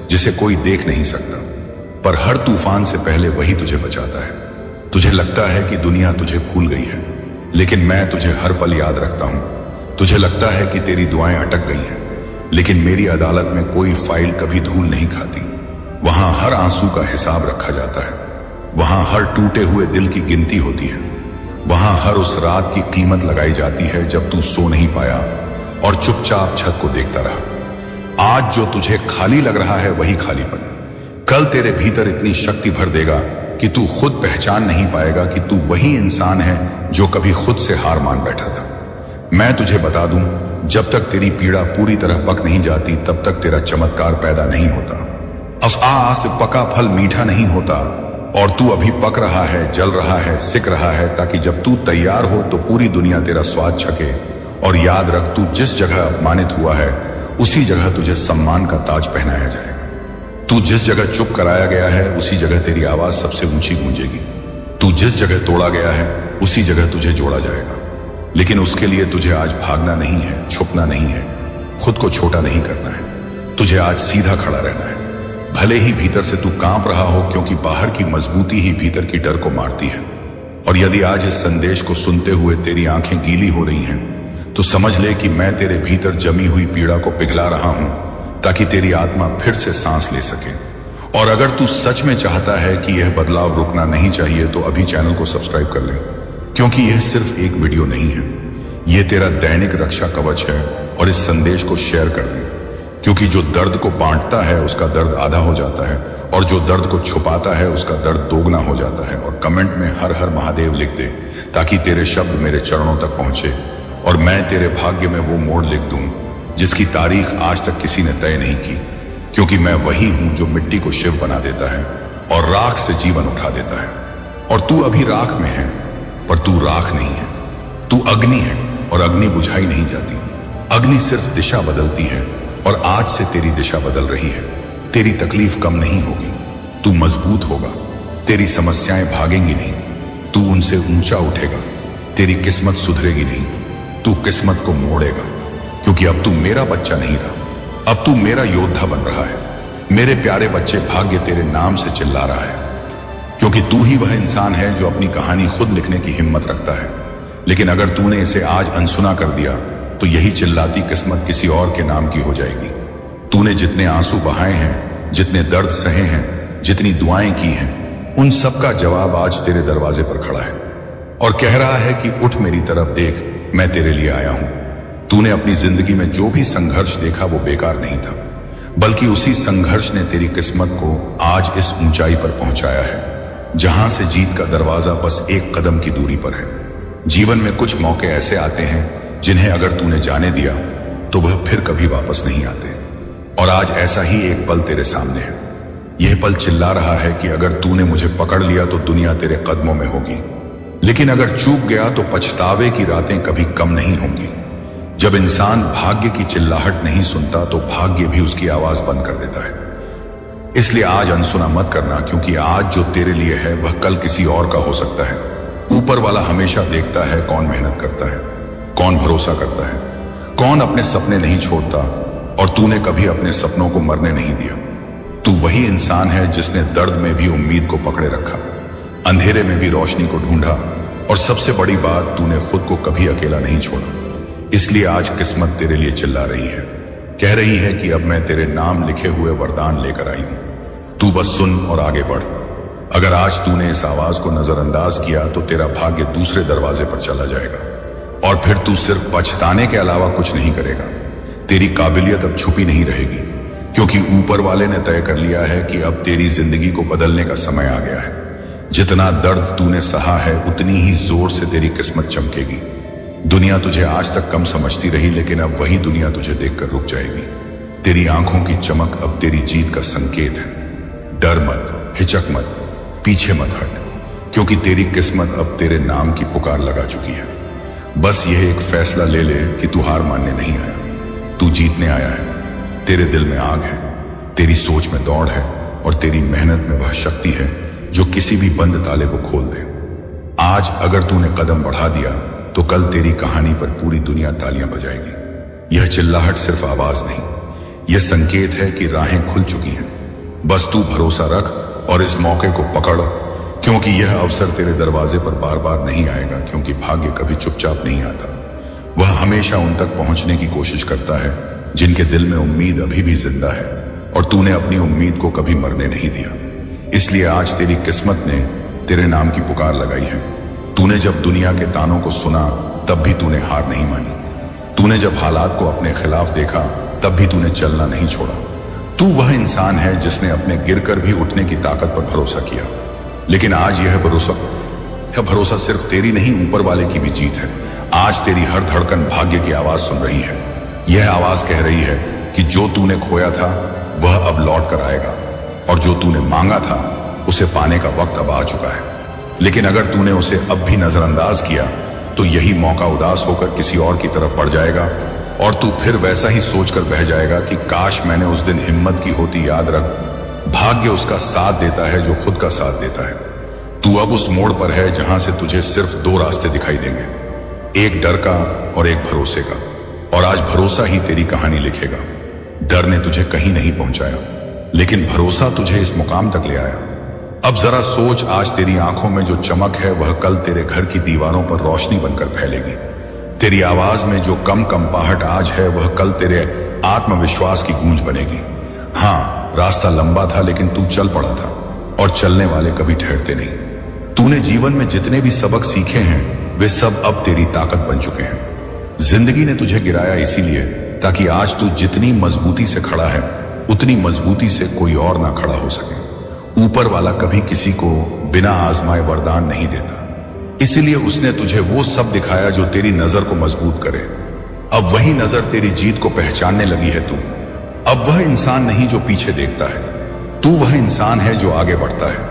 जिसे कोई देख नहीं सकता, पर हर तूफान से पहले वही तुझे बचाता है। तुझे लगता है कि दुनिया तुझे भूल गई है, लेकिन मैं तुझे हर पल याद रखता हूं। तुझे लगता है कि तेरी दुआएं अटक गई हैं, लेकिन मेरी अदालत में कोई फाइल कभी धूल नहीं खाती। वहां हर आंसू का हिसाब रखा जाता है, वहां हर टूटे हुए दिल की गिनती होती है, वहां हर उस रात की कीमत लगाई जाती है जब तू सो नहीं पाया और चुपचाप छत को देखता रहा। आज जो तुझे खाली लग रहा है वही खालीपन कल तेरे भीतर इतनी शक्ति भर देगा कि तू खुद पहचान नहीं पाएगा कि तू वही इंसान है जो कभी खुद से हार मान बैठा था। मैं तुझे बता दूं, जब तक तेरी पीड़ा पूरी तरह पक नहीं जाती तब तक तेरा चमत्कार पैदा नहीं होता। आस पका फल मीठा नहीं होता, और तू अभी पक रहा है, जल रहा है, सिक रहा है, ताकि जब तू तैयार हो तो पूरी दुनिया तेरा स्वाद छके। और याद रख, तू जिस जगह अपमानित हुआ है उसी जगह तुझे सम्मान का ताज पहनाया जाएगा। तू जिस जगह चुप कराया गया है उसी जगह तेरी आवाज सबसे ऊंची गूंजेगी। तू जिस जगह तोड़ा गया है उसी जगह तुझे जोड़ा जाएगा। लेकिन उसके लिए तुझे आज भागना नहीं है, छुपना नहीं है, खुद को छोटा नहीं करना है। तुझे आज सीधा खड़ा रहना है, भले ही भीतर से तू कांप रहा हो, क्योंकि बाहर की मजबूती ही भीतर की डर को मारती है। और यदि आज इस संदेश को सुनते हुए तेरी आंखें गीली हो रही हैं तो समझ ले कि मैं तेरे भीतर जमी हुई पीड़ा को पिघला रहा हूं ताकि तेरी आत्मा फिर से सांस ले सके। और अगर तू सच में चाहता है कि यह बदलाव रुकना नहीं चाहिए तो अभी चैनल को सब्सक्राइब कर ले, क्योंकि यह सिर्फ एक वीडियो नहीं है, यह तेरा दैनिक रक्षा कवच है। और इस संदेश को शेयर कर दे, क्योंकि जो दर्द को बांटता है उसका दर्द आधा हो जाता है, और जो दर्द को छुपाता है उसका दर्द दोगुना हो जाता है। और कमेंट में हर हर महादेव लिख दे ताकि तेरे शब्द मेरे चरणों तक पहुंचे और मैं तेरे भाग्य में वो मोड़ लिख दूं जिसकी तारीख आज तक किसी ने तय नहीं की। क्योंकि मैं वही हूं जो मिट्टी को शिव बना देता है और राख से जीवन उठा देता है। और तू अभी राख में है, पर तू राख नहीं है, तू अग्नि है, और अग्नि बुझाई नहीं जाती। अग्नि सिर्फ दिशा बदलती है, और आज से तेरी दिशा बदल रही है। तेरी तकलीफ कम नहीं होगी, तू मजबूत होगा, तेरी समस्याएं भागेंगी नहीं, तू उनसे ऊंचा उठेगा। तेरी किस्मत सुधरेगी नहीं, तू किस्मत को मोड़ेगा। क्योंकि अब तू मेरा बच्चा नहीं रहा, अब तू मेरा योद्धा बन रहा है। मेरे प्यारे बच्चे, भाग्य तेरे नाम से चिल्ला रहा है, क्योंकि तू ही वह इंसान है जो अपनी कहानी खुद लिखने की हिम्मत रखता है। लेकिन अगर तूने इसे आज अनसुना कर दिया तो यही चिल्लाती किस्मत किसी और के नाम की हो जाएगी। तूने जितने आंसू बहाए हैं, जितने दर्द सहे हैं, जितनी दुआएं की हैं, उन सब का जवाब आज तेरे दरवाजे पर खड़ा है और कह रहा है कि उठ मेरी तरफ देख, मैं तेरे लिए आया हूं। तूने अपनी जिंदगी में जो भी संघर्ष देखा वो बेकार नहीं था, बल्कि उसी संघर्ष ने तेरी किस्मत को आज इस ऊंचाई पर पहुंचाया है जहां से जीत का दरवाजा बस एक कदम की दूरी पर है। जीवन में कुछ मौके ऐसे आते हैं जिन्हें अगर तूने जाने दिया तो वह फिर कभी वापस नहीं आते। और आज ऐसा ही एक पल तेरे सामने है। यह पल चिल्ला रहा है कि अगर तूने मुझे पकड़ लिया तो दुनिया तेरे कदमों में होगी, लेकिन अगर चूक गया तो पछतावे की रातें कभी कम नहीं होंगी। जब इंसान भाग्य की चिल्लाहट नहीं सुनता तो भाग्य भी उसकी आवाज बंद कर देता है। इसलिए आज अनसुना मत करना, क्योंकि आज जो तेरे लिए है वह कल किसी और का हो सकता है। ऊपर वाला हमेशा देखता है कौन मेहनत करता है, कौन भरोसा करता है, कौन अपने सपने नहीं छोड़ता। और तूने कभी अपने सपनों को मरने नहीं दिया। तू वही इंसान है जिसने दर्द में भी उम्मीद को पकड़े रखा, अंधेरे में भी रोशनी को ढूंढा, और सबसे बड़ी बात, तूने खुद को कभी अकेला नहीं छोड़ा। इसलिए आज किस्मत तेरे लिए चिल्ला रही है, कह रही है कि अब मैं तेरे नाम लिखे हुए वरदान लेकर आई हूं, तू बस सुन और आगे बढ़। अगर आज तूने इस आवाज को नजरअंदाज किया तो तेरा भाग्य दूसरे दरवाजे पर चला जाएगा, और फिर तू सिर्फ पछताने के अलावा कुछ नहीं करेगा। तेरी काबिलियत अब छुपी नहीं रहेगी, क्योंकि ऊपर वाले ने तय कर लिया है कि अब तेरी जिंदगी को बदलने का समय आ गया है। जितना दर्द तूने सहा है, उतनी ही जोर से तेरी किस्मत चमकेगी। दुनिया तुझे आज तक कम समझती रही, लेकिन अब वही दुनिया तुझे देखकर रुक जाएगी। तेरी आंखों की चमक अब तेरी जीत का संकेत है। डर मत, हिचक मत, पीछे मत हट, क्योंकि तेरी किस्मत अब तेरे नाम की पुकार लगा चुकी है। बस यह एक फैसला ले ले कि तू हार मानने नहीं आया, तू जीतने आया है। तेरे दिल में आग है, तेरी सोच में दौड़ है, और तेरी मेहनत में वह शक्ति है जो किसी भी बंद ताले को खोल दे। आज अगर तूने कदम बढ़ा दिया तो कल तेरी कहानी पर पूरी दुनिया तालियां बजाएगी। यह चिल्लाहट सिर्फ आवाज नहीं, यह संकेत है कि राहें खुल चुकी हैं। बस तू भरोसा रख और इस मौके को पकड़, क्योंकि यह अवसर तेरे दरवाजे पर बार बार नहीं आएगा, क्योंकि भाग्य कभी चुपचाप नहीं आता। वह हमेशा उन तक पहुंचने की कोशिश करता है जिनके दिल में उम्मीद अभी भी जिंदा है, और तूने अपनी उम्मीद को कभी मरने नहीं दिया। इसलिए आज तेरी किस्मत ने तेरे नाम की पुकार लगाई है। तूने जब दुनिया के तानों को सुना तब भी तूने हार नहीं मानी। तूने जब हालात को अपने खिलाफ देखा तब भी तूने चलना नहीं छोड़ा। तू वह इंसान है जिसने अपने गिरकर भी उठने की ताकत पर भरोसा किया। लेकिन आज यह भरोसा सिर्फ तेरी नहीं, ऊपर वाले की भी जीत है। आज तेरी हर धड़कन भाग्य की आवाज सुन रही है। यह आवाज कह रही है कि जो तूने खोया था वह अब लौट कर आएगा, और जो तूने मांगा था उसे पाने का वक्त अब आ चुका है। लेकिन अगर तूने उसे अब भी नजरअंदाज किया तो यही मौका उदास होकर किसी और की तरफ बढ़ जाएगा, और तू फिर वैसा ही सोचकर बह जाएगा कि काश मैंने उस दिन हिम्मत की होती। याद रख, भाग्य उसका साथ देता है जो खुद का साथ देता है। तू अब उस मोड़ पर है जहां से तुझे सिर्फ दो रास्ते दिखाई देंगे, एक डर का और एक भरोसे का, और आज भरोसा ही तेरी कहानी लिखेगा। डर ने तुझे कहीं नहीं पहुंचाया, लेकिन भरोसा तुझे इस मुकाम तक ले आया। अब जरा सोच, आज तेरी आंखों में जो चमक है वह कल तेरे घर की दीवारों पर रोशनी बनकर फैलेगी। तेरी आवाज में जो कम कंपाहट आज है वह कल तेरे आत्मविश्वास की गूंज बनेगी। हाँ, रास्ता लंबा था लेकिन तू चल पड़ा था, और चलने वाले कभी ठहरते नहीं। तूने जीवन में जितने भी सबक सीखे हैं वे सब अब तेरी ताकत बन चुके हैं। जिंदगी ने तुझे गिराया इसीलिए ताकि आज तू जितनी मजबूती से खड़ा है उतनी मजबूती से कोई और ना खड़ा हो सके। ऊपर वाला कभी किसी को बिना आजमाए वरदान नहीं देता, इसलिए उसने तुझे वो सब दिखाया जो तेरी नजर को मजबूत करे। अब वही नजर तेरी जीत को पहचानने लगी है। तू अब वह इंसान नहीं जो पीछे देखता है, तू वह इंसान है जो आगे बढ़ता है।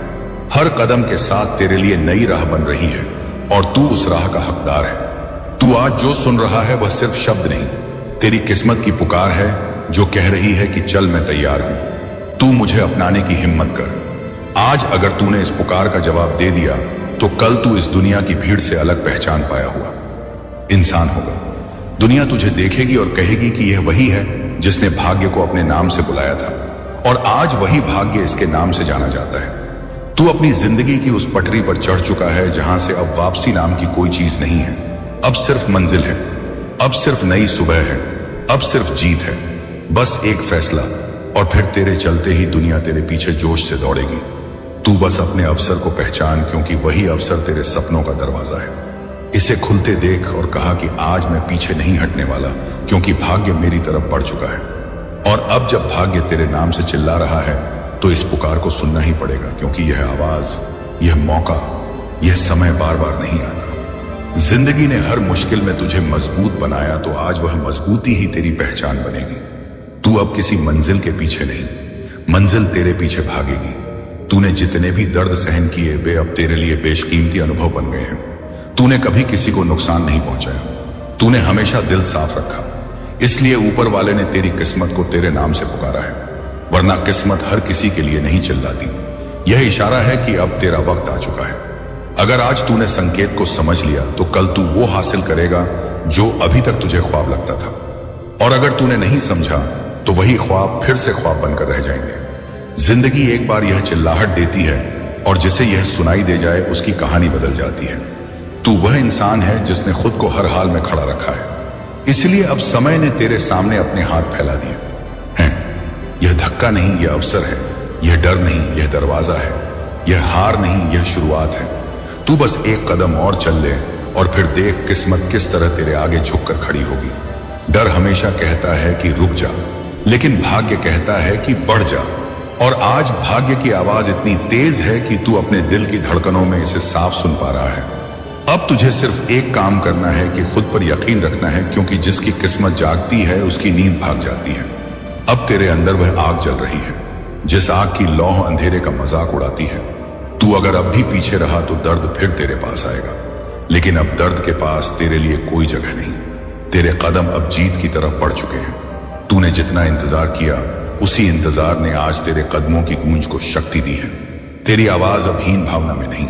हर कदम के साथ तेरे लिए नई राह बन रही है, और तू उस राह का हकदार है। तू आज जो सुन रहा है वह सिर्फ शब्द नहीं, तेरी किस्मत की पुकार है जो कह रही है कि चल, मैं तैयार हूं, तू मुझे अपनाने की हिम्मत कर। आज अगर तूने इस पुकार का जवाब दे दिया तो कल तू इस दुनिया की भीड़ से अलग पहचान पाया हुआ इंसान होगा। दुनिया तुझे देखेगी और कहेगी कि यह वही है जिसने भाग्य को अपने नाम से बुलाया था, और आज वही भाग्य इसके नाम से जाना जाता है। तू अपनी जिंदगी की उस पटरी पर चढ़ चुका है जहां से अब वापसी नाम की कोई चीज नहीं है। अब सिर्फ मंजिल है, अब सिर्फ नई सुबह है, अब सिर्फ जीत है। बस एक फैसला, और फिर तेरे चलते ही दुनिया तेरे पीछे जोश से दौड़ेगी। तू बस अपने अवसर को पहचान, क्योंकि वही अवसर तेरे सपनों का दरवाजा है। इसे खुलते देख और कहा कि आज मैं पीछे नहीं हटने वाला, क्योंकि भाग्य मेरी तरफ बढ़ चुका है। और अब जब भाग्य तेरे नाम से चिल्ला रहा है तो इस पुकार को सुनना ही पड़ेगा, क्योंकि यह आवाज, यह मौका, यह समय बार बार नहीं आता। जिंदगी ने हर मुश्किल में तुझे मजबूत बनाया, तो आज वह मजबूती ही तेरी पहचान बनेगी। तू अब किसी मंजिल के पीछे नहीं, मंजिल तेरे पीछे भागेगी। तूने जितने भी दर्द सहन किए वे अब तेरे लिए बेशकीमती अनुभव बन गए हैं। तूने कभी किसी को नुकसान नहीं पहुंचाया, तूने हमेशा दिल साफ रखा, इसलिए ऊपर वाले ने तेरी किस्मत को तेरे नाम से पुकारा है। वरना किस्मत हर किसी के लिए नहीं चिल्लाती। यह इशारा है कि अब तेरा वक्त आ चुका है। अगर आज तूने संकेत को समझ लिया तो कल तू वो हासिल करेगा जो अभी तक तुझे ख्वाब लगता था, और अगर तूने नहीं समझा तो वही ख्वाब फिर से ख्वाब बनकर रह जाएंगे। जिंदगी एक बार यह चिल्लाहट देती है और जिसे यह सुनाई दे जाए उसकी कहानी बदल जाती है। तू वह इंसान है जिसने खुद को हर हाल में खड़ा रखा है, इसलिए अब समय ने तेरे सामने अपने हाथ फैला दिए हैं। यह धक्का नहीं, यह अवसर है। यह डर नहीं, यह दरवाजा है। यह हार नहीं, यह शुरुआत है। तू बस एक कदम और चल ले और फिर देख किस्मत किस तरह तेरे आगे झुककर खड़ी होगी। डर हमेशा कहता है कि रुक जा, लेकिन भाग्य कहता है कि बढ़ जा। और आज भाग्य की आवाज इतनी तेज है कि तू अपने दिल की धड़कनों में इसे साफ सुन पा रहा है। अब तुझे सिर्फ एक काम करना है कि खुद पर यकीन रखना है, क्योंकि जिसकी किस्मत जागती है उसकी नींद भाग जाती है। अब तेरे अंदर वह आग जल रही है, जिस आग की लौह अंधेरे का मजाक उड़ाती है। तू अगर अब भी पीछे रहा तो दर्द फिर तेरे पास आएगा, लेकिन अब दर्द के पास तेरे लिए कोई जगह नहीं। तेरे कदम अब जीत की तरफ बढ़ चुके हैं। तूने जितना इंतजार किया, उसी इंतजार ने आज तेरे कदमों की गूंज को शक्ति दी है। तेरी आवाज अब हीन भावना में नहीं,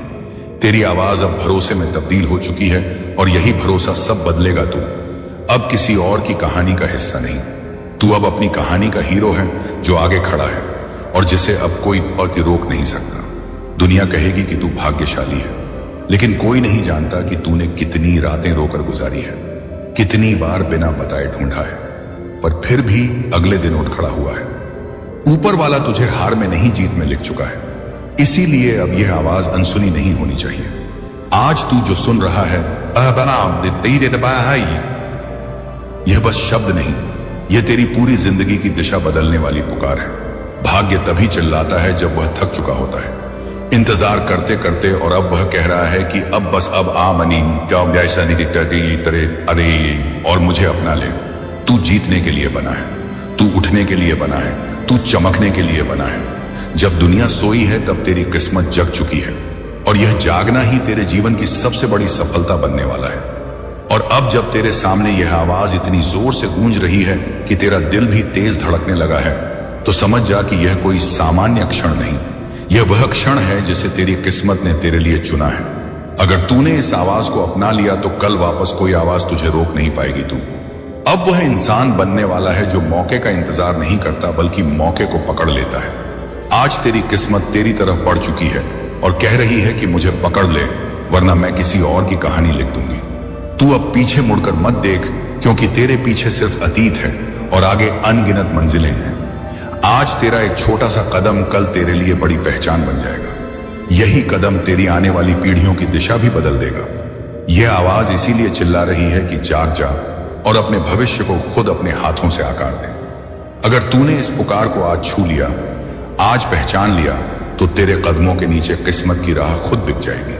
तेरी आवाज अब भरोसे में तब्दील हो चुकी है, और यही भरोसा सब बदलेगा। तू अब किसी और की कहानी का हिस्सा नहीं, तू अब अपनी कहानी का हीरो है जो आगे खड़ा है और जिसे अब कोई और रोक नहीं सकता। दुनिया कहेगी कि तू भाग्यशाली है, लेकिन कोई नहीं जानता कि तूने कितनी रातें रोकर गुजारी है, कितनी बार बिना बताए ढूंढा है, पर फिर भी अगले दिन उठ खड़ा हुआ है। ऊपर वाला तुझे हार में नहीं, जीत में लिख चुका है। इसीलिए अब यह आवाज अनसुनी नहीं होनी चाहिए। आज तू जो सुन रहा है, यह बस शब्द नहीं, यह तेरी पूरी जिंदगी की दिशा बदलने वाली पुकार है। भाग्य तभी चिल्लाता है जब वह थक चुका होता है, इंतजार करते करते, और अब वह कह रहा है कि अब बस अब आ मनी, क्या ऐसा नहीं दिखता तेरे, अरे और मुझे अपना ले। तू जीतने के लिए बना है, तू उठने के लिए बना है, तू चमकने के लिए बना है। जब दुनिया सोई है तब तेरी किस्मत जग चुकी है, और यह जागना ही तेरे जीवन की सबसे बड़ी सफलता बनने वाला है। और अब जब तेरे सामने यह आवाज इतनी जोर से गूंज रही है कि तेरा दिल भी तेज धड़कने लगा है, तो समझ जा कि यह कोई सामान्य क्षण नहीं, यह वह क्षण है जिसे तेरी किस्मत ने तेरे लिए चुना है। अगर तूने इस आवाज को अपना लिया तो कल वापस कोई आवाज तुझे रोक नहीं पाएगी। तू अब वह इंसान बनने वाला है जो मौके का इंतजार नहीं करता, बल्कि मौके को पकड़ लेता है। आज तेरी किस्मत तेरी तरफ बढ़ चुकी है और कह रही है कि मुझे पकड़ ले, वरना मैं किसी और की कहानी लिख दूंगी। तू अब पीछे मुड़कर मत देख, क्योंकि तेरे पीछे सिर्फ अतीत है और आगे अनगिनत मंजिलें हैं। आज तेरा एक छोटा सा कदम कल तेरे लिए बड़ी पहचान बन जाएगा। यही कदम तेरी आने वाली पीढ़ियों की दिशा भी बदल देगा। यह आवाज इसीलिए चिल्ला रही है कि जाग जा और अपने भविष्य को खुद अपने हाथों से आकार दे। अगर तूने इस पुकार को आज छू लिया, आज पहचान लिया, तो तेरे कदमों के नीचे किस्मत की राह खुद बिक जाएगी।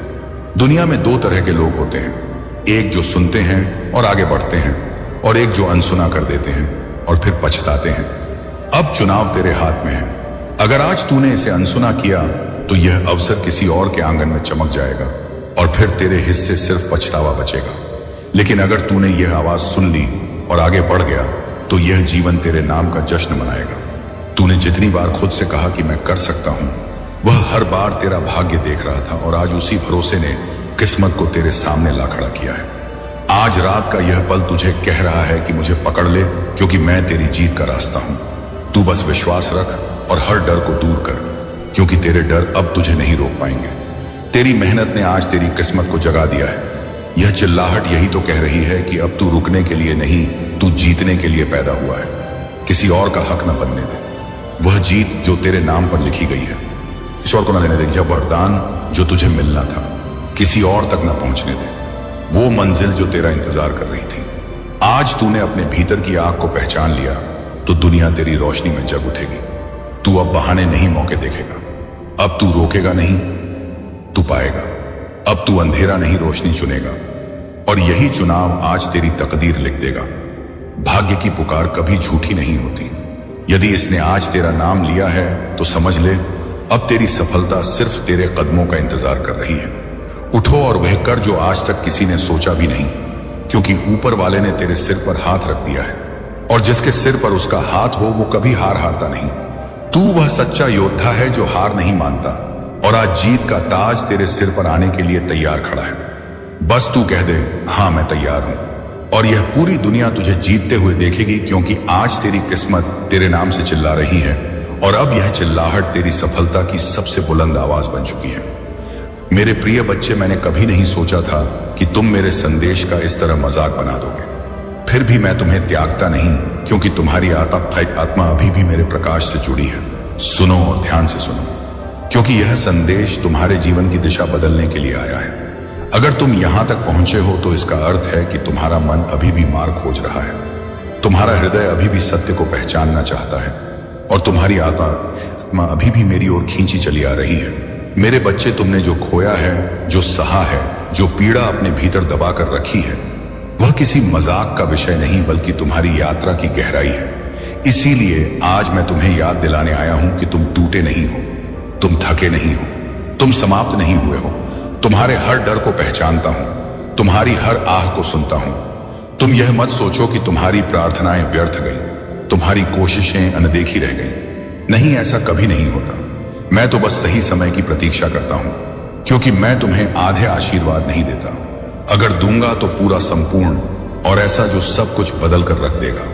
दुनिया में दो तरह के लोग होते हैं, एक जो सुनते हैं और आगे बढ़ते हैं, और एक जो अनसुना कर देते हैं और फिर पछताते हैं। अब चुनाव तेरे हाथ में है। अगर आज तूने इसे अनसुना किया तो यह अवसर किसी और के आंगन में चमक जाएगा और फिर तेरे हिस्से सिर्फ पछतावा बचेगा। लेकिन अगर तूने यह आवाज सुन ली और आगे बढ़ गया तो यह जीवन तेरे नाम का जश्न मनाएगा। तूने जितनी बार खुद से कहा कि मैं कर सकता हूं, वह हर बार तेरा भाग्य देख रहा था, और आज उसी भरोसे ने किस्मत को तेरे सामने ला खड़ा किया है। आज रात का यह पल तुझे कह रहा है कि मुझे पकड़ ले, क्योंकि मैं तेरी जीत का रास्ता हूं। तू बस विश्वास रख और हर डर को दूर कर, क्योंकि तेरे डर अब तुझे नहीं रोक पाएंगे। तेरी मेहनत ने आज तेरी किस्मत को जगा दिया है। यह चिल्लाहट यही तो कह रही है कि अब तू रुकने के लिए नहीं, तू जीतने के लिए पैदा हुआ है। किसी और का हक न बनने दे। वह जीत जो तेरे नाम पर लिखी गई है, किसी और को न देने दे। यह वरदान जो तुझे मिलना था, किसी और तक न पहुंचने दे। वो मंजिल जो तेरा इंतजार कर रही थी। आज तूने अपने भीतर की आग को पहचान लिया तो दुनिया तेरी रोशनी में जग उठेगी। तू अब बहाने नहीं मौके देखेगा। अब तू रोकेगा नहीं, तू पाएगा। अब तू अंधेरा नहीं रोशनी चुनेगा, और यही चुनाव आज तेरी तकदीर लिख देगा। भाग्य की पुकार कभी झूठी नहीं होती। यदि इसने आज तेरा नाम लिया है तो समझ ले, अब तेरी सफलता सिर्फ तेरे कदमों का इंतजार कर रही है। उठो और वह कर जो आज तक किसी ने सोचा भी नहीं, क्योंकि ऊपर वाले ने तेरे सिर पर हाथ रख दिया है, और जिसके सिर पर उसका हाथ हो वो कभी हार हारता नहीं। तू वह सच्चा योद्धा है जो हार नहीं मानता, और आज जीत का ताज तेरे सिर पर आने के लिए तैयार खड़ा है। बस तू कह दे, हाँ मैं तैयार हूं, और यह पूरी दुनिया तुझे जीतते हुए देखेगी, क्योंकि आज तेरी किस्मत तेरे नाम से चिल्ला रही है और अब यह चिल्लाहट तेरी सफलता की सबसे बुलंद आवाज बन चुकी है। मेरे प्रिय बच्चे, मैंने कभी नहीं सोचा था कि तुम मेरे संदेश का इस तरह मजाक बना दोगे। फिर भी मैं तुम्हें त्यागता नहीं, क्योंकि तुम्हारी आत्मा अभी भी मेरे प्रकाश से जुड़ी है। सुनो और ध्यान से सुनो, क्योंकि यह संदेश तुम्हारे जीवन की दिशा बदलने के लिए आया है। अगर तुम यहां तक पहुंचे हो तो इसका अर्थ है कि तुम्हारा मन अभी भी मार्ग खोज रहा है, तुम्हारा हृदय अभी भी सत्य को पहचानना चाहता है, और तुम्हारी आत्मा अभी भी मेरी ओर खींची चली आ रही है। मेरे बच्चे, तुमने जो खोया है, जो सहा है, जो पीड़ा अपने भीतर दबा कर रखी है, वह किसी मजाक का विषय नहीं बल्कि तुम्हारी यात्रा की गहराई है। इसीलिए आज मैं तुम्हें याद दिलाने आया हूं कि तुम टूटे नहीं हो, तुम थके नहीं हो, तुम समाप्त नहीं हुए हो। तुम्हारे हर डर को पहचानता हूं, तुम्हारी हर आह को सुनता हूं। तुम यह मत सोचो कि तुम्हारी प्रार्थनाएं व्यर्थ गई, तुम्हारी कोशिशें अनदेखी रह गई। नहीं, ऐसा कभी नहीं होता। मैं तो बस सही समय की प्रतीक्षा करता हूं, क्योंकि मैं तुम्हें आधे आशीर्वाद नहीं देता। अगर दूंगा तो पूरा, संपूर्ण, और ऐसा जो सब कुछ बदल कर रख देगा।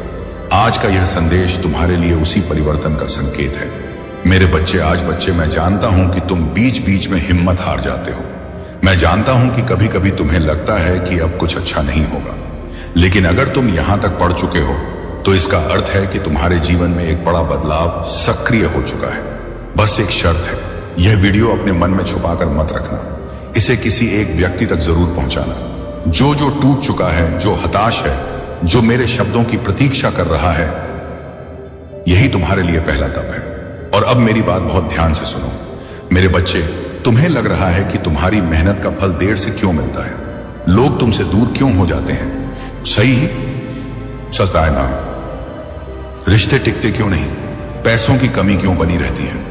आज का यह संदेश तुम्हारे लिए उसी परिवर्तन का संकेत है। मेरे बच्चे, मैं जानता हूं कि तुम बीच बीच में हिम्मत हार जाते हो। मैं जानता हूं कि कभी कभी तुम्हें लगता है कि अब कुछ अच्छा नहीं होगा, लेकिन अगर तुम यहां तक पढ़ चुके हो तो इसका अर्थ है कि तुम्हारे जीवन में एक बड़ा बदलाव सक्रिय हो चुका है। बस एक शर्त है, यह वीडियो अपने मन में छुपाकर मत रखना। इसे किसी एक व्यक्ति तक जरूर पहुंचाना जो टूट चुका है, जो हताश है, जो मेरे शब्दों की प्रतीक्षा कर रहा है। यही तुम्हारे लिए पहला तप है। और अब मेरी बात बहुत ध्यान से सुनो। मेरे बच्चे, तुम्हें लग रहा है कि तुम्हारी मेहनत का फल देर से क्यों मिलता है, लोग तुमसे दूर क्यों हो जाते हैं। सही सच है ना? रिश्ते टिकते क्यों नहीं, पैसों की कमी क्यों बनी रहती है,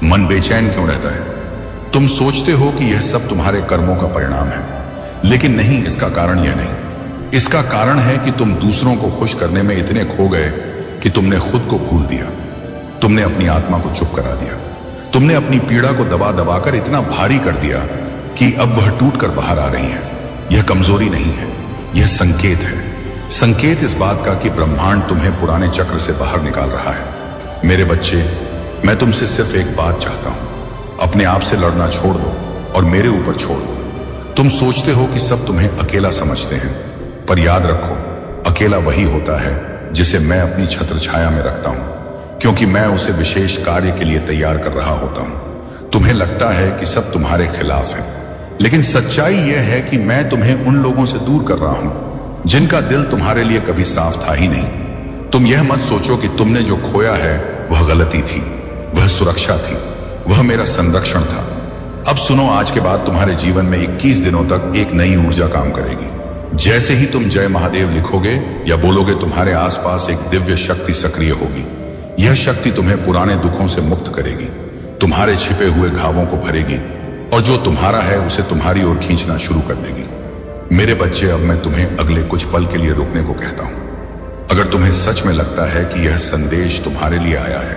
मन बेचैन क्यों रहता है। तुम सोचते हो कि यह सब तुम्हारे कर्मों का परिणाम है, लेकिन नहीं, इसका कारण यह नहीं। इसका कारण है कि तुम दूसरों को खुश करने में इतने खो गए कि तुमने खुद को भूल दिया। तुमने अपनी आत्मा को चुप करा दिया। तुमने अपनी पीड़ा को दबा दबा कर इतना भारी कर दिया कि अब वह टूट कर बाहर आ रही है। यह कमजोरी नहीं है, यह संकेत है। संकेत इस बात का कि ब्रह्मांड तुम्हें पुराने चक्र से बाहर निकाल रहा है। मेरे बच्चे, मैं तुमसे सिर्फ एक बात चाहता हूं, अपने आप से लड़ना छोड़ दो और मेरे ऊपर छोड़ दो। तुम सोचते हो कि सब तुम्हें अकेला समझते हैं, पर याद रखो, अकेला वही होता है जिसे मैं अपनी छत्र छाया में रखता हूं, क्योंकि मैं उसे विशेष कार्य के लिए तैयार कर रहा होता हूं। तुम्हें लगता है कि सब तुम्हारे खिलाफ है, लेकिन सच्चाई यह है कि मैं तुम्हें उन लोगों से दूर कर रहा हूं जिनका दिल तुम्हारे लिए कभी साफ था ही नहीं। तुम यह मत सोचो कि तुमने जो खोया है वह गलती थी, वह सुरक्षा थी, वह मेरा संरक्षण था। अब सुनो, आज के बाद तुम्हारे जीवन में 21 दिनों तक एक नई ऊर्जा काम करेगी। जैसे ही तुम जय महादेव लिखोगे या बोलोगे, तुम्हारे आसपास एक दिव्य शक्ति सक्रिय होगी। यह शक्ति तुम्हें पुराने दुखों से मुक्त करेगी, तुम्हारे छिपे हुए घावों को भरेगी, और जो तुम्हारा है उसे तुम्हारी ओर खींचना शुरू कर देगी। मेरे बच्चे, अब मैं तुम्हें अगले कुछ पल के लिए रुकने को कहता हूं। अगर तुम्हें सच में लगता है कि यह संदेश तुम्हारे लिए आया है,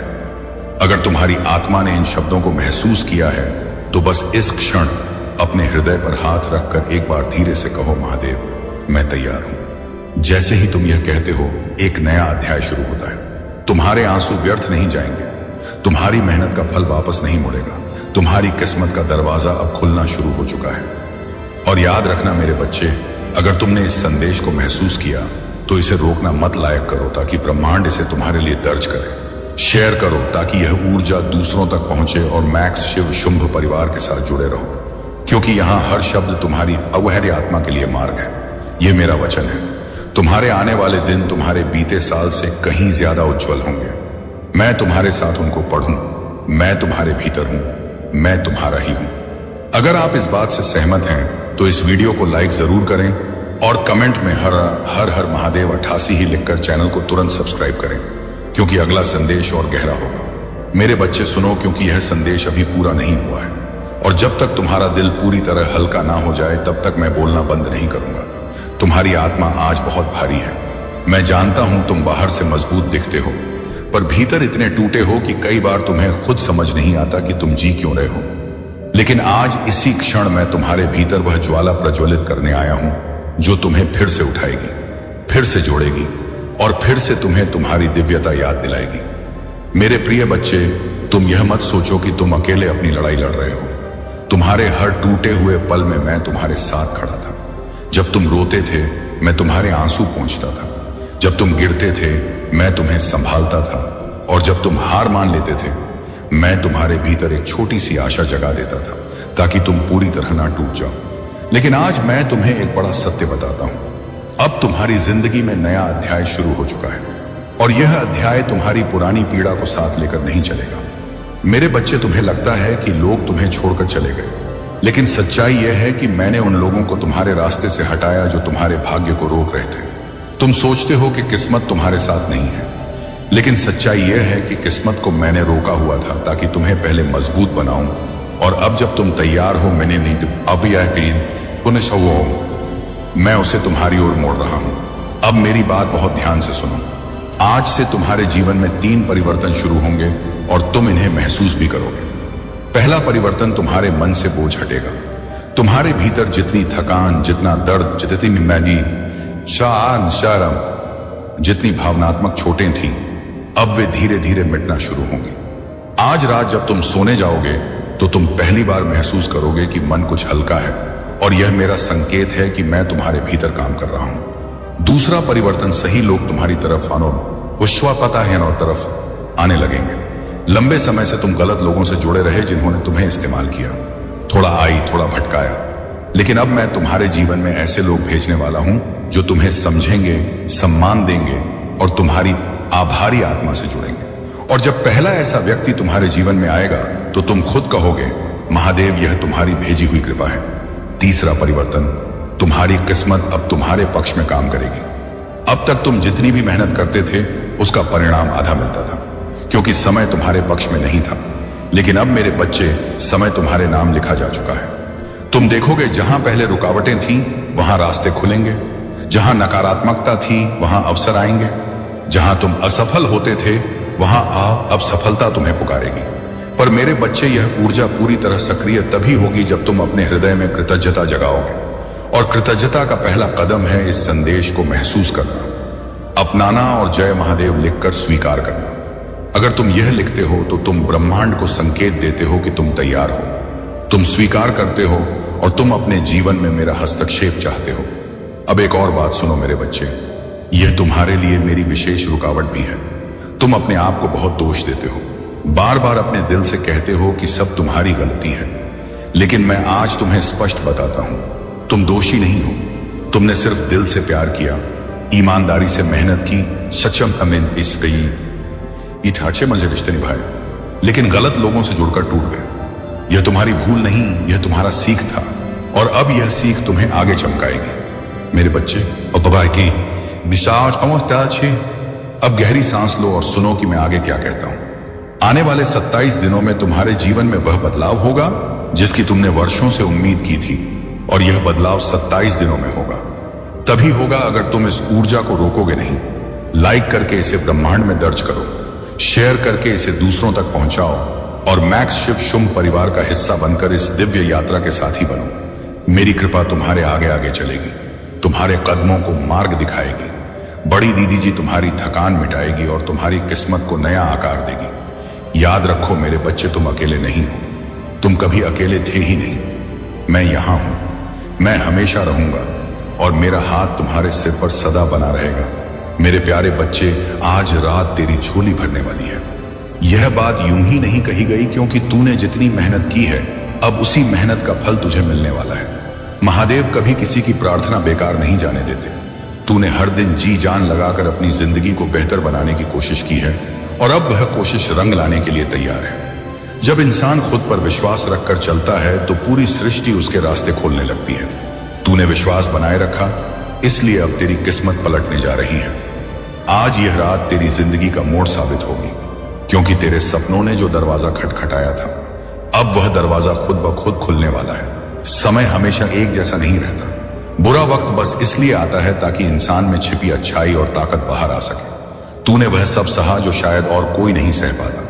अगर तुम्हारी आत्मा ने इन शब्दों को महसूस किया है, तो बस इस क्षण अपने हृदय पर हाथ रखकर एक बार धीरे से कहो, महादेव, मैं तैयार हूं। जैसे ही तुम यह कहते हो, एक नया अध्याय शुरू होता है। तुम्हारे आंसू व्यर्थ नहीं जाएंगे, तुम्हारी मेहनत का फल वापस नहीं मुड़ेगा, तुम्हारी किस्मत का दरवाजा अब खुलना शुरू हो चुका है। और याद रखना मेरे बच्चे, अगर तुमने इस संदेश को महसूस किया तो इसे रोकना मत लायक करो, ताकि ब्रह्मांड इसे तुम्हारे लिए दर्ज करे। शेयर करो ताकि यह ऊर्जा दूसरों तक पहुंचे और मैक्स शिव शुंभ परिवार के साथ जुड़े रहो, क्योंकि यहां हर शब्द तुम्हारी अवहर्य आत्मा के लिए मार्ग है। यह मेरा वचन है। तुम्हारे आने वाले दिन तुम्हारे बीते साल से कहीं ज्यादा उज्जवल होंगे। मैं तुम्हारे साथ उनको पढ़ूं, मैं तुम्हारे भीतर हूं, मैं तुम्हारा ही हूं। अगर आप इस बात से सहमत हैं तो इस वीडियो को लाइक जरूर करें और कमेंट में हर हर महादेव 88 ही लिखकर चैनल को तुरंत सब्सक्राइब करें, क्योंकि अगला संदेश और गहरा होगा। मेरे बच्चे सुनो, क्योंकि यह संदेश अभी पूरा नहीं हुआ है, और जब तक तुम्हारा दिल पूरी तरह हल्का ना हो जाए तब तक मैं बोलना बंद नहीं करूंगा। तुम्हारी आत्मा आज बहुत भारी है। मैं जानता हूं तुम बाहर से मजबूत दिखते हो, पर भीतर इतने टूटे हो कि कई बार तुम्हें खुद समझ नहीं आता कि तुम जी क्यों रहे हो। लेकिन आज इसी क्षण मैं तुम्हारे भीतर वह ज्वाला प्रज्वलित करने आया हूं जो तुम्हें फिर से उठाएगी, फिर से जोड़ेगी और फिर से तुम्हें तुम्हारी दिव्यता याद दिलाएगी। मेरे प्रिय बच्चे, तुम यह मत सोचो कि तुम अकेले अपनी लड़ाई लड़ रहे हो। तुम्हारे हर टूटे हुए पल में मैं तुम्हारे साथ खड़ा था। जब तुम रोते थे मैं तुम्हारे आंसू पोंछता था। जब तुम गिरते थे मैं तुम्हें संभालता था। और जब तुम हार मान लेते थे मैं तुम्हारे भीतर एक छोटी सी आशा जगा देता था ताकि तुम पूरी तरह ना टूट जाओ। लेकिन आज मैं तुम्हें एक बड़ा सत्य बताता हूं। अब तुम्हारी जिंदगी में नया अध्याय शुरू हो चुका है और यह अध्याय तुम्हारी पुरानी पीड़ा को साथ लेकर नहीं चलेगा। मेरे बच्चे, तुम्हें लगता है कि लोग तुम्हें छोड़कर चले गए, लेकिन सच्चाई यह है कि मैंने उन लोगों को तुम्हारे रास्ते से हटाया जो तुम्हारे भाग्य को रोक रहे थे। तुम सोचते हो कि किस्मत तुम्हारे साथ नहीं है, लेकिन सच्चाई यह है कि किस्मत को मैंने रोका हुआ था ताकि तुम्हें पहले मजबूत बनाऊं, और अब जब तुम तैयार हो, मैंने नहीं अब यह यकीन पुनः मैं उसे तुम्हारी ओर मोड़ रहा हूं। अब मेरी बात बहुत ध्यान से सुनो। आज से तुम्हारे जीवन में 3 परिवर्तन शुरू होंगे और तुम इन्हें महसूस भी करोगे। पहला परिवर्तन, तुम्हारे मन से बोझ हटेगा। तुम्हारे भीतर जितनी थकान, जितना दर्द, जितनी मैगी, शान, शर्म, जितनी भावनात्मक चोटें थीं, अब वे धीरे धीरे मिटना शुरू होंगी। आज रात जब तुम सोने जाओगे तो तुम पहली बार महसूस करोगे कि मन कुछ हल्का है, और यह मेरा संकेत है कि मैं तुम्हारे भीतर काम कर रहा हूं। दूसरा परिवर्तन, सही लोग तुम्हारी तरफ तरफ आने लगेंगे। लंबे समय से तुम गलत लोगों से जुड़े रहे जिन्होंने तुम्हें इस्तेमाल किया, थोड़ा आई थोड़ा भटकाया, लेकिन अब मैं तुम्हारे जीवन में ऐसे लोग भेजने वाला हूं जो तुम्हें समझेंगे, सम्मान देंगे और तुम्हारी आभारी आत्मा से जुड़ेंगे। और जब पहला ऐसा व्यक्ति तुम्हारे जीवन में आएगा तो तुम खुद कहोगे, महादेव, यह तुम्हारी भेजी हुई कृपा है। तीसरा परिवर्तन, तुम्हारी किस्मत अब तुम्हारे पक्ष में काम करेगी। अब तक तुम जितनी भी मेहनत करते थे उसका परिणाम आधा मिलता था, क्योंकि समय तुम्हारे पक्ष में नहीं था। लेकिन अब मेरे बच्चे, समय तुम्हारे नाम लिखा जा चुका है। तुम देखोगे जहां पहले रुकावटें थीं वहां रास्ते खुलेंगे, जहां नकारात्मकता थी वहां अवसर आएंगे, जहां तुम असफल होते थे वहां अब सफलता तुम्हें पुकारेगी। पर मेरे बच्चे, यह ऊर्जा पूरी तरह सक्रिय तभी होगी जब तुम अपने हृदय में कृतज्ञता जगाओगे। और कृतज्ञता का पहला कदम है इस संदेश को महसूस करना, अपनाना और जय महादेव लिखकर स्वीकार करना। अगर तुम यह लिखते हो तो तुम ब्रह्मांड को संकेत देते हो कि तुम तैयार हो, तुम स्वीकार करते हो और तुम अपने जीवन में मेरा हस्तक्षेप चाहते हो। अब एक और बात सुनो मेरे बच्चे, यह तुम्हारे लिए मेरी विशेष रुकावट भी है। तुम अपने आप को बहुत दोष देते हो, बार बार अपने दिल से कहते हो कि सब तुम्हारी गलती है। लेकिन मैं आज तुम्हें स्पष्ट बताता हूं, तुम दोषी नहीं हो। तुमने सिर्फ दिल से प्यार किया, ईमानदारी से मेहनत की, सचम अमीन इस गई इठाचे मंजिल रिश्ते निभाए, लेकिन गलत लोगों से जुड़कर टूट गए। यह तुम्हारी भूल नहीं, यह तुम्हारा सीख था, और अब यह सीख तुम्हें आगे चमकाएगी। मेरे बच्चे, और की विशाल अब गहरी सांस लो और सुनो कि मैं आगे क्या कहता हूं। आने वाले 27 दिनों में तुम्हारे जीवन में वह बदलाव होगा जिसकी तुमने वर्षों से उम्मीद की थी, और यह बदलाव 27 दिनों में होगा। तभी होगा अगर तुम इस ऊर्जा को रोकोगे नहीं। लाइक करके इसे ब्रह्मांड में दर्ज करो, शेयर करके इसे दूसरों तक पहुंचाओ, और मैक्स शिव शुभ परिवार का हिस्सा बनकर इस दिव्य यात्रा के साथी बनो। मेरी कृपा तुम्हारे आगे आगे चलेगी, तुम्हारे कदमों को मार्ग दिखाएगी। बड़ी दीदी जी तुम्हारी थकान मिटाएगी और तुम्हारी किस्मत को नया आकार देगी। याद रखो मेरे बच्चे, तुम अकेले नहीं हो, तुम कभी अकेले थे ही नहीं। मैं यहां हूं, मैं हमेशा रहूंगा, और मेरा हाथ तुम्हारे सिर पर सदा बना रहेगा। मेरे प्यारे बच्चे, आज रात तेरी झोली भरने वाली है। यह बात यूं ही नहीं कही गई, क्योंकि तूने जितनी मेहनत की है अब उसी मेहनत का फल तुझे मिलने वाला है। महादेव कभी किसी की प्रार्थना बेकार नहीं जाने देते। तूने हर दिन जी जान लगाकर अपनी जिंदगी को बेहतर बनाने की कोशिश की है, और अब वह कोशिश रंग लाने के लिए तैयार है। जब इंसान खुद पर विश्वास रखकर चलता है तो पूरी सृष्टि उसके रास्ते खोलने लगती है। तूने विश्वास बनाए रखा, इसलिए अब तेरी किस्मत पलटने जा रही है। आज यह रात तेरी जिंदगी का मोड़ साबित होगी, क्योंकि तेरे सपनों ने जो दरवाजा खटखटाया था, अब वह दरवाजा खुद ब खुद खुलने वाला है। समय हमेशा एक जैसा नहीं रहता। बुरा वक्त बस इसलिए आता है ताकि इंसान में छिपी अच्छाई और ताकत बाहर आ सके। तूने वह सब सहा जो शायद और कोई नहीं सह पाता।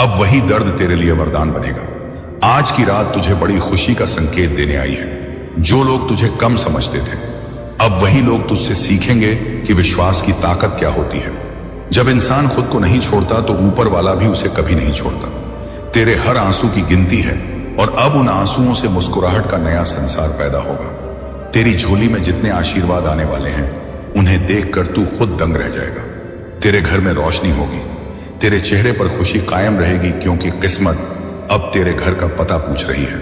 अब वही दर्द तेरे लिए वरदान बनेगा। आज की रात तुझे बड़ी खुशी का संकेत देने आई है। जो लोग तुझे कम समझते थे, अब वही लोग तुझसे सीखेंगे कि विश्वास की ताकत क्या होती है। जब इंसान खुद को नहीं छोड़ता तो ऊपर वाला भी उसे कभी नहीं छोड़ता। तेरे हर आंसू की गिनती है और अब उन आंसुओं से मुस्कुराहट का नया संसार पैदा होगा। तेरी झोली में जितने आशीर्वाद आने वाले हैं उन्हें देखकर तू खुद दंग रह जाएगा। तेरे घर में रोशनी होगी, तेरे चेहरे पर खुशी कायम रहेगी, क्योंकि किस्मत अब तेरे घर का पता पूछ रही है।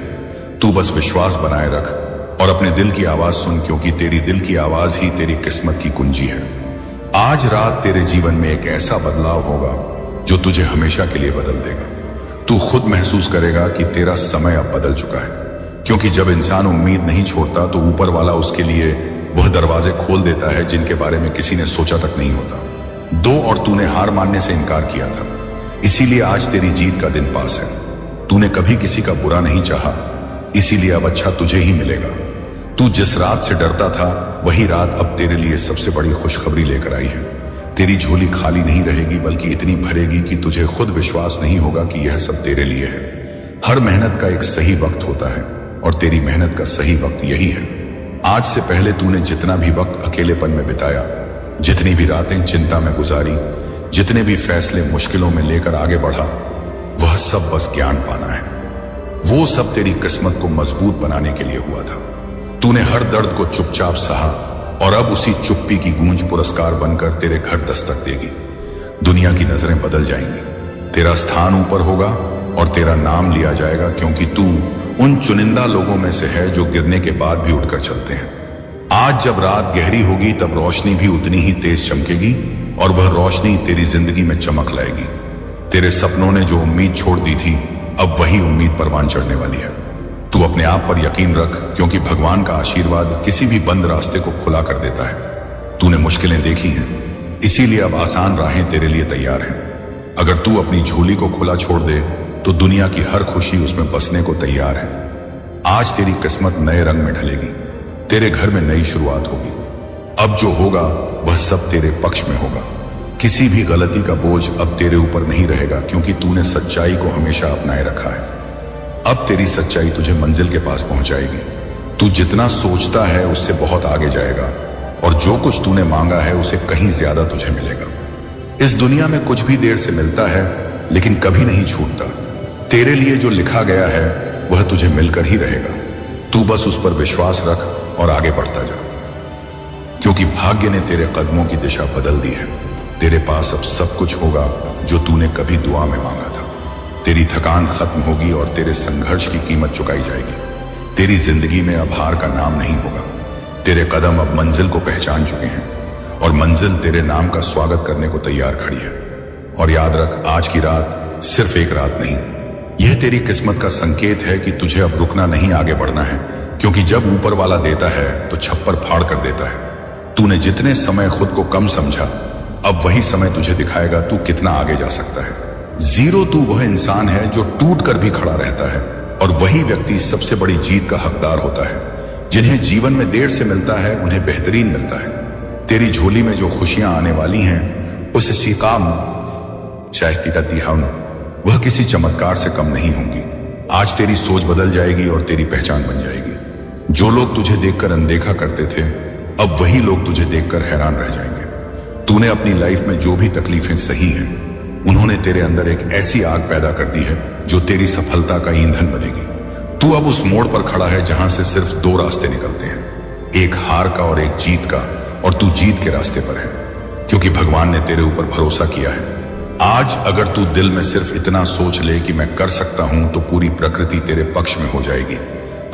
तू बस विश्वास बनाए रख और अपने दिल की आवाज सुन, क्योंकि तेरी दिल की आवाज ही तेरी किस्मत की कुंजी है। आज रात तेरे जीवन में एक ऐसा बदलाव होगा जो तुझे हमेशा के लिए बदल देगा। तू खुद महसूस करेगा कि तेरा समय अब बदल चुका है, क्योंकि जब इंसान उम्मीद नहीं छोड़ता तो ऊपर वाला उसके लिए वह दरवाजे खोल देता है जिनके बारे में किसी ने सोचा तक नहीं होता। और तूने हार मानने से इनकार किया था, इसीलिए आज तेरी जीत का दिन पास है। तूने कभी किसी का बुरा नहीं चाहा, इसीलिए अब अच्छा तुझे ही मिलेगा। तू जिस रात से डरता था वही रात अब तेरे लिए सबसे बड़ी खुशखबरी लेकर आई है। तेरी झोली खाली नहीं रहेगी, बल्कि इतनी भरेगी कि तुझे खुद विश्वास नहीं होगा कि यह सब तेरे लिए है। हर मेहनत का एक सही वक्त होता है और तेरी मेहनत का सही वक्त यही है। आज से पहले तूने जितना भी वक्त अकेलेपन में बिताया, जितनी भी रातें चिंता में गुजारी, जितने भी फैसले मुश्किलों में लेकर आगे बढ़ा, वह सब बस ज्ञान पाना है। वो सब तेरी किस्मत को मजबूत बनाने के लिए हुआ था। तूने हर दर्द को चुपचाप सहा और अब उसी चुप्पी की गूंज पुरस्कार बनकर तेरे घर दस्तक देगी। दुनिया की नजरें बदल जाएंगी, तेरा स्थान ऊपर होगा और तेरा नाम लिया जाएगा, क्योंकि तू उन चुनिंदा लोगों में से है जो गिरने के बाद भी उठकर चलते हैं। आज जब रात गहरी होगी तब रोशनी भी उतनी ही तेज चमकेगी और वह रोशनी तेरी जिंदगी में चमक लाएगी। तेरे सपनों ने जो उम्मीद छोड़ दी थी, अब वही उम्मीद परवान चढ़ने वाली है। तू अपने आप पर यकीन रख, क्योंकि भगवान का आशीर्वाद किसी भी बंद रास्ते को खुला कर देता है। तूने मुश्किलें देखी हैं, इसीलिए अब आसान राहें तेरे लिए तैयार हैं। अगर तू अपनी झोली को खुला छोड़ दे तो दुनिया की हर खुशी उसमें बसने को तैयार है। आज तेरी किस्मत नए रंग में ढलेगी, तेरे घर में नई शुरुआत होगी। अब जो होगा वह सब तेरे पक्ष में होगा। किसी भी गलती का बोझ अब तेरे ऊपर नहीं रहेगा, क्योंकि तूने सच्चाई को हमेशा अपनाए रखा है। अब तेरी सच्चाई तुझे मंजिल के पास पहुंचाएगी। तू जितना सोचता है उससे बहुत आगे जाएगा और जो कुछ तूने मांगा है उसे कहीं ज्यादा तुझे मिलेगा। इस दुनिया में कुछ भी देर से मिलता है लेकिन कभी नहीं छूटता। तेरे लिए जो लिखा गया है वह तुझे मिलकर ही रहेगा। तू बस उस पर विश्वास रख और आगे बढ़ता जा, क्योंकि भाग्य ने तेरे कदमों की दिशा बदल दी है। तेरे पास अब सब कुछ होगा जो तूने कभी दुआ में मांगा था। तेरी थकान खत्म होगी और तेरे संघर्ष की कीमत चुकाई जाएगी। तेरी जिंदगी में अब हार का नाम नहीं होगा। तेरे कदम अब मंजिल को पहचान चुके हैं और मंजिल तेरे नाम का स्वागत करने को तैयार खड़ी है। और याद रख, आज की रात सिर्फ एक रात नहीं, यह तेरी किस्मत का संकेत है कि तुझे अब रुकना नहीं, आगे बढ़ना है, क्योंकि जब ऊपर वाला देता है तो छप्पर फाड़ कर देता है। तूने जितने समय खुद को कम समझा, अब वही समय तुझे दिखाएगा तू कितना आगे जा सकता है। जीरो तू वह इंसान है जो टूट कर भी खड़ा रहता है, और वही व्यक्ति सबसे बड़ी जीत का हकदार होता है। जिन्हें जीवन में देर से मिलता है उन्हें बेहतरीन मिलता है। तेरी झोली में जो खुशियां आने वाली हैं उस सीकाम चाहे की वह किसी चमत्कार से कम नहीं होंगी। आज तेरी सोच बदल जाएगी और तेरी पहचान बन जाएगी। जो लोग तुझे देखकर अनदेखा करते थे, अब वही लोग तुझे देखकर हैरान रह जाएंगे। तूने अपनी लाइफ में जो भी तकलीफें सही हैं, उन्होंने तेरे अंदर एक ऐसी आग पैदा कर दी है जो तेरी सफलता का ईंधन बनेगी। तू अब उस मोड़ पर खड़ा है जहां से सिर्फ दो रास्ते निकलते हैं, एक हार का और एक जीत का, और तू जीत के रास्ते पर है, क्योंकि भगवान ने तेरे ऊपर भरोसा किया है। आज अगर तू दिल में सिर्फ इतना सोच ले कि मैं कर सकता हूं, तो पूरी प्रकृति तेरे पक्ष में हो जाएगी।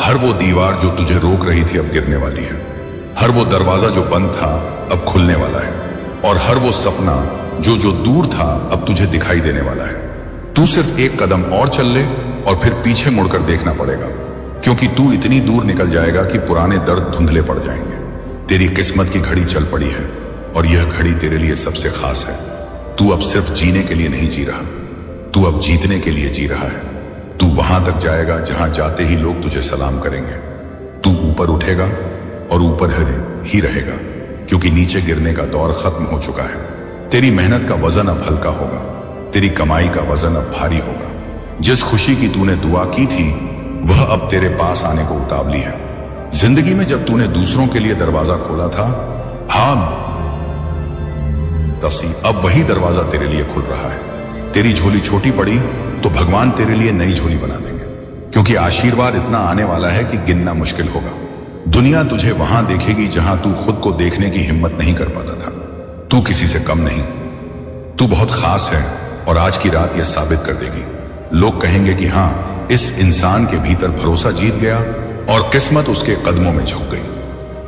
हर वो दीवार जो तुझे रोक रही थी अब गिरने वाली है। हर वो दरवाजा जो बंद था अब खुलने वाला है, और हर वो सपना जो दूर था अब तुझे दिखाई देने वाला है। तू सिर्फ एक कदम और चल ले और फिर पीछे मुड़कर देखना पड़ेगा, क्योंकि तू इतनी दूर निकल जाएगा कि पुराने दर्द धुंधले पड़ जाएंगे। तेरी किस्मत की घड़ी चल पड़ी है और यह घड़ी तेरे लिए सबसे खास है। तू अब सिर्फ जीने के लिए नहीं जी रहा, तू अब जीतने के लिए जी रहा है। तू वहां तक जाएगा जहां जाते ही लोग तुझे सलाम करेंगे। तू ऊपर उठेगा और ऊपर ही रहेगा, क्योंकि नीचे गिरने का दौर खत्म हो चुका है। तेरी मेहनत का वजन अब हल्का होगा, तेरी कमाई का वजन अब भारी होगा। जिस खुशी की तूने दुआ की थी वह अब तेरे पास आने को उतावली है। जिंदगी में जब तूने दूसरों के लिए दरवाजा खोला था, हाँ, तसी अब वही दरवाजा तेरे लिए खुल रहा है। तेरी झोली छोटी पड़ी तो भगवान तेरे लिए नई झोली बना देंगे, क्योंकि आशीर्वाद इतना आने वाला है कि गिनना मुश्किल होगा। दुनिया तुझे वहां देखेगी जहां तू खुद को देखने की हिम्मत नहीं कर पाता था। तू किसी से कम नहीं, तू बहुत खास है और आज की रात यह साबित कर देगी। लोग कहेंगे कि हां, इस इंसान के भीतर भरोसा जीत गया और किस्मत उसके कदमों में झुक गई।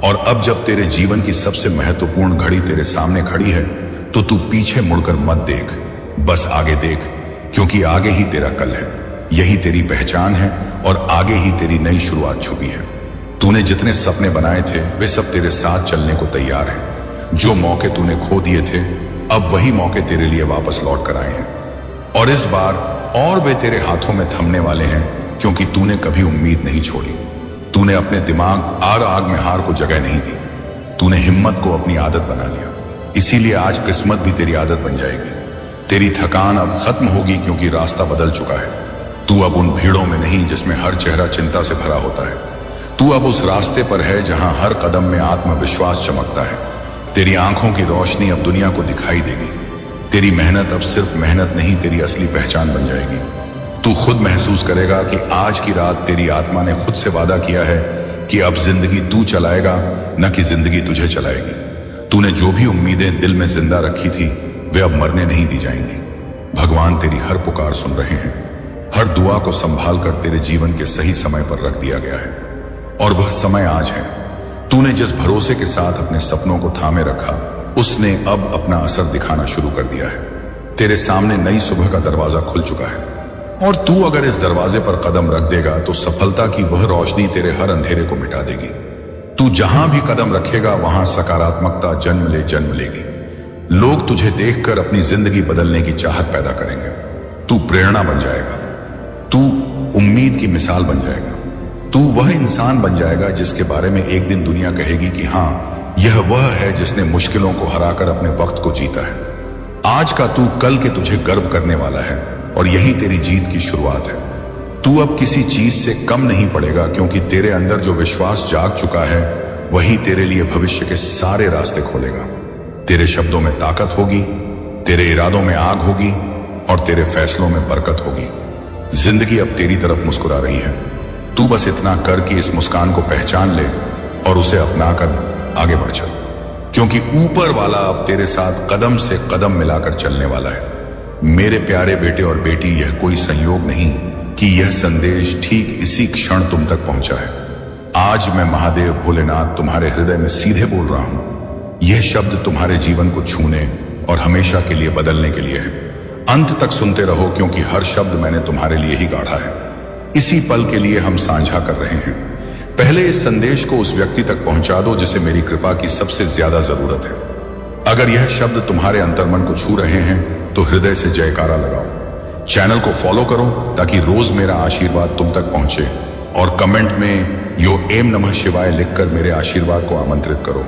और अब जब तेरे जीवन की सबसे महत्वपूर्ण घड़ी तेरे सामने खड़ी है तो तू पीछे मुड़कर मत देख, बस आगे देख, क्योंकि आगे ही तेरा कल है। यही तेरी पहचान है और आगे ही तेरी नई शुरुआत छुपी है। तूने जितने सपने बनाए थे वे सब तेरे साथ चलने को तैयार हैं। जो मौके तूने खो दिए थे अब वही मौके तेरे लिए वापस लौट कर आए हैं, और इस बार और वे तेरे हाथों में थमने वाले हैं, क्योंकि तूने कभी उम्मीद नहीं छोड़ी। तूने अपने दिमाग और आग में हार को जगह नहीं दी। तूने हिम्मत को अपनी आदत बना लिया, इसीलिए आज किस्मत भी तेरी आदत बन जाएगी। तेरी थकान अब खत्म होगी, क्योंकि रास्ता बदल चुका है। तू अब उन भीड़ों में नहीं जिसमें हर चेहरा चिंता से भरा होता है। तू अब उस रास्ते पर है जहां हर कदम में आत्मविश्वास चमकता है। तेरी आंखों की रोशनी अब दुनिया को दिखाई देगी। तेरी मेहनत अब सिर्फ मेहनत नहीं, तेरी असली पहचान बन जाएगी। तू खुद महसूस करेगा कि आज की रात तेरी आत्मा ने खुद से वादा किया है कि अब जिंदगी तू चलाएगा, न कि जिंदगी तुझे चलाएगी। तूने जो भी उम्मीदें दिल में जिंदा रखी थी वे अब मरने नहीं दी जाएंगी। भगवान तेरी हर पुकार सुन रहे हैं। हर दुआ को संभाल कर तेरे जीवन के सही समय पर रख दिया गया है, और वह समय आज है। तूने जिस भरोसे के साथ अपने सपनों को थामे रखा उसने अब अपना असर दिखाना शुरू कर दिया है। तेरे सामने नई सुबह का दरवाजा खुल चुका है, और तू अगर इस दरवाजे पर कदम रख देगा तो सफलता की वह रोशनी तेरे हर अंधेरे को मिटा देगी। तू जहां भी कदम रखेगा वहां सकारात्मकता जन्म लेगी। लोग तुझे देखकर अपनी जिंदगी बदलने की चाहत पैदा करेंगे। तू प्रेरणा बन जाएगा, तू उम्मीद की मिसाल बन जाएगा। तू वह इंसान बन जाएगा जिसके बारे में एक दिन दुनिया कहेगी कि हां, यह वह है जिसने मुश्किलों को हराकर अपने वक्त को जीता है। आज का तू कल के तुझे गर्व करने वाला है, और यही तेरी जीत की शुरुआत है। तू अब किसी चीज से कम नहीं पड़ेगा, क्योंकि तेरे अंदर जो विश्वास जाग चुका है वही तेरे लिए भविष्य के सारे रास्ते खोलेगा। तेरे शब्दों में ताकत होगी, तेरे इरादों में आग होगी, और तेरे फैसलों में बरकत होगी। जिंदगी अब तेरी तरफ मुस्कुरा रही है। तू बस इतना कर कि इस मुस्कान को पहचान ले और उसे अपनाकर आगे बढ़ चल, क्योंकि ऊपर वाला अब तेरे साथ कदम से कदम मिलाकर चलने वाला है। मेरे प्यारे बेटे और बेटी, यह कोई संयोग नहीं कि यह संदेश ठीक इसी क्षण तुम तक पहुंचा है। आज मैं महादेव भोलेनाथ तुम्हारे हृदय में सीधे बोल रहा हूं। यह शब्द तुम्हारे जीवन को छूने और हमेशा के लिए बदलने के लिए है। अंत तक सुनते रहो, क्योंकि हर शब्द मैंने तुम्हारे लिए ही गाढ़ा है। इसी पल के लिए हम साझा कर रहे हैं। पहले इस संदेश को उस व्यक्ति तक पहुंचा दो जिसे मेरी कृपा की सबसे ज्यादा जरूरत है। अगर यह शब्द तुम्हारे अंतर्मन को छू रहे हैं तो हृदय से जयकारा लगाओ। चैनल को फॉलो करो ताकि रोज मेरा आशीर्वाद तुम तक पहुंचे, और कमेंट में यो एम नमः शिवाय लिखकर मेरे आशीर्वाद को आमंत्रित करो।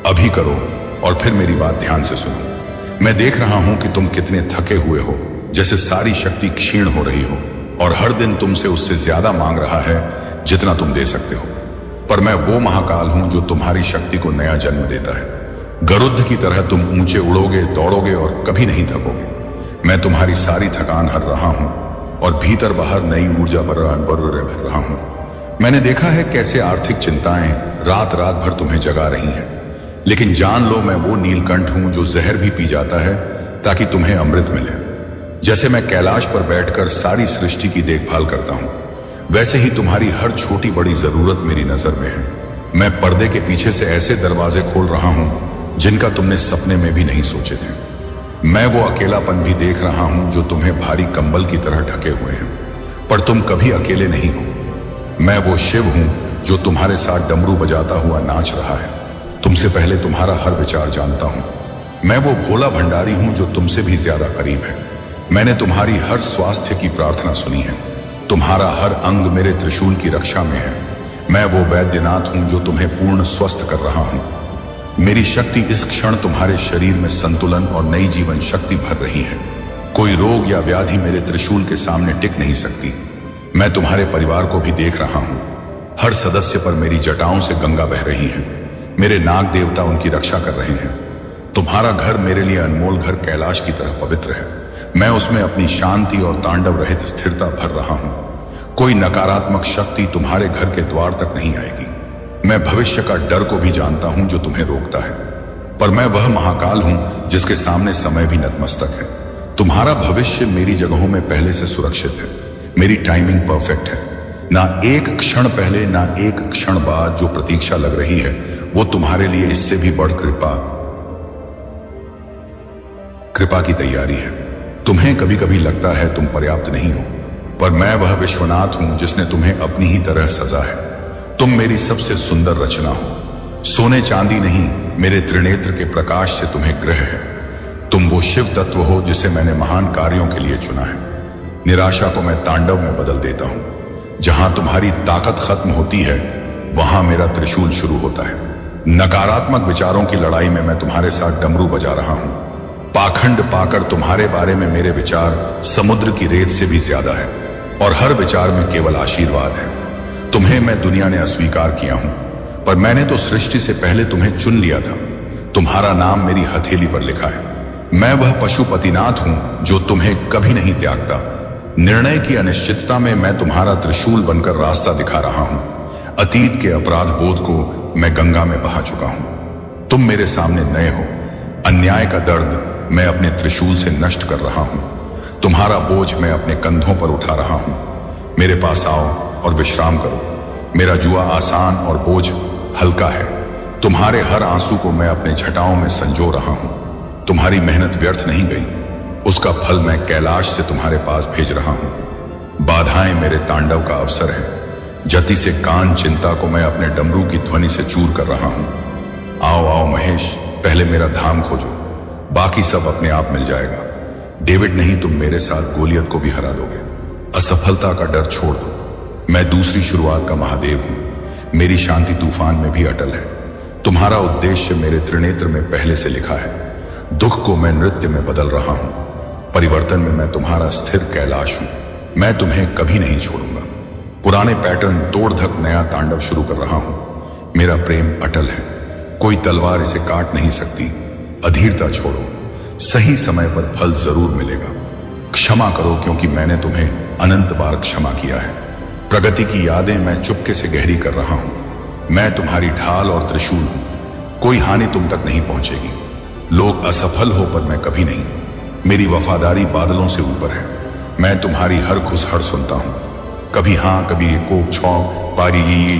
अभी करो और फिर मेरी बात ध्यान से सुनो। मैं देख रहा हूं कि तुम कितने थके हुए हो, जैसे सारी शक्ति क्षीण हो रही हो, और हर दिन तुमसे उससे ज्यादा मांग रहा है जितना तुम दे सकते हो। पर मैं वो महाकाल हूं जो तुम्हारी शक्ति को नया जन्म देता है। गरुड़ की तरह तुम ऊंचे उड़ोगे, दौड़ोगे और कभी नहीं थकोगे। मैं तुम्हारी सारी थकान हर रहा हूं और भीतर बाहर नई ऊर्जा भर रहा हूं। मैंने देखा है कैसे आर्थिक चिंताएं रात रात भर तुम्हें जगा रही हैं, लेकिन जान लो मैं वो नीलकंठ हूं जो जहर भी पी जाता है ताकि तुम्हें अमृत मिले। जैसे मैं कैलाश पर बैठकर सारी सृष्टि की देखभाल करता हूं, वैसे ही तुम्हारी हर छोटी बड़ी जरूरत मेरी नजर में है। मैं पर्दे के पीछे से ऐसे दरवाजे खोल रहा हूं जिनका तुमने सपने में भी नहीं सोचे थे। मैं वो अकेलापन भी देख रहा हूं जो तुम्हें भारी कंबल की तरह ढके हुए हैं, पर तुम कभी अकेले नहीं हो। मैं वो शिव हूं जो तुम्हारे साथ डमरू बजाता हुआ नाच रहा है। तुमसे पहले तुम्हारा हर विचार जानता हूं। मैं वो भोला भंडारी हूं जो तुमसे भी ज्यादा करीब है। मैंने तुम्हारी हर स्वास्थ्य की प्रार्थना सुनी है। तुम्हारा हर अंग मेरे त्रिशूल की रक्षा में है। मैं वो वैद्यनाथ हूं जो तुम्हें पूर्ण स्वस्थ कर रहा हूं। मेरी शक्ति इस क्षण तुम्हारे शरीर में संतुलन और नई जीवन शक्ति भर रही है। कोई रोग या व्याधि मेरे त्रिशूल के सामने टिक नहीं सकती। मैं तुम्हारे परिवार को भी देख रहा हूं। हर सदस्य पर मेरी जटाओं से गंगा बह रही है। मेरे नाग देवता उनकी रक्षा कर रहे हैं। तुम्हारा घर मेरे लिए अनमोल घर कैलाश की तरह पवित्र है। मैं उसमें अपनी शांति और तांडव रहित स्थिरता भर रहा हूं। कोई नकारात्मक शक्ति तुम्हारे घर के द्वार तक नहीं आएगी। मैं भविष्य का डर को भी जानता हूं जो तुम्हें रोकता है, पर मैं वह महाकाल हूं जिसके सामने समय भी नतमस्तक है। तुम्हारा भविष्य मेरी जगहों में पहले से सुरक्षित है। मेरी टाइमिंग परफेक्ट है। ना एक क्षण पहले ना एक क्षण बाद जो प्रतीक्षा लग रही है वो तुम्हारे लिए इससे भी बढ़ कृपा की तैयारी है। तुम्हें कभी कभी लगता है तुम पर्याप्त नहीं हो, पर मैं वह विश्वनाथ हूं जिसने तुम्हें अपनी ही तरह सजा है। तुम मेरी सबसे सुंदर रचना हो। सोने चांदी नहीं, मेरे त्रिनेत्र के प्रकाश से तुम्हें ग्रह है। तुम वो शिव तत्व हो जिसे मैंने महान कार्यों के लिए चुना है। निराशा को मैं तांडव में बदल देता हूं। जहां तुम्हारी ताकत खत्म होती है वहां मेरा त्रिशूल शुरू होता है। नकारात्मक विचारों की लड़ाई में मैं तुम्हारे साथ डमरू बजा रहा हूं। पाखंड पाकर तुम्हारे बारे में मेरे विचार समुद्र की रेत से भी ज्यादा है और हर विचार में केवल आशीर्वाद है। तुम्हें मैं दुनिया ने अस्वीकार किया हूं, पर मैंने तो सृष्टि से पहले तुम्हें चुन लिया था। तुम्हारा नाम मेरी हथेली पर लिखा है। मैं वह पशुपतिनाथ हूं जो तुम्हें कभी नहीं त्यागता। निर्णय की अनिश्चितता में मैं तुम्हारा त्रिशूल बनकर रास्ता दिखा रहा हूं। अतीत के अपराध बोध को मैं गंगा में बहा चुका हूं। तुम मेरे सामने नए हो। अन्याय का दर्द मैं अपने त्रिशूल से नष्ट कर रहा हूं। तुम्हारा बोझ मैं अपने कंधों पर उठा रहा हूं। मेरे पास आओ और विश्राम करो। मेरा जुआ आसान और बोझ हल्का है। तुम्हारे हर आंसू को मैं अपने झटाओं में संजो रहा हूं। तुम्हारी मेहनत व्यर्थ नहीं गई। उसका फल मैं कैलाश से तुम्हारे पास भेज रहा हूं। बाधाएं मेरे तांडव का अवसर है। जति से कान चिंता को मैं अपने डमरू की ध्वनि से चूर कर रहा हूं। आओ आओ महेश, पहले मेरा धाम खोजो, बाकी सब अपने आप मिल जाएगा। डेविड नहीं, तुम मेरे साथ गोलियत को भी हरा दोगे। असफलता का डर छोड़ दो। मैं दूसरी शुरुआत का महादेव हूं। मेरी शांति तूफान में भी अटल है। तुम्हारा उद्देश्य मेरे त्रिनेत्र में पहले से लिखा है। दुख को मैं नृत्य में बदल रहा हूं। परिवर्तन में मैं तुम्हारा स्थिर कैलाश हूं। मैं तुम्हें कभी नहीं छोड़ूंगा। पुराने पैटर्न तोड़ धक नया तांडव शुरू कर रहा हूं। मेरा प्रेम अटल है। कोई तलवार इसे काट नहीं सकती। अधीरता छोड़ो, सही समय पर फल जरूर मिलेगा। क्षमा करो क्योंकि मैंने तुम्हें अनंत बार क्षमा किया है। प्रगति की यादें मैं चुपके से गहरी कर रहा हूं। मैं तुम्हारी ढाल और त्रिशूल हूं। कोई हानि तुम तक नहीं पहुंचेगी। लोग असफल हो पर मैं कभी नहीं। मेरी वफादारी बादलों से ऊपर है। मैं तुम्हारी हर घुसहट सुनता हूं। कभी हां, कभी कोक छौंक पारी,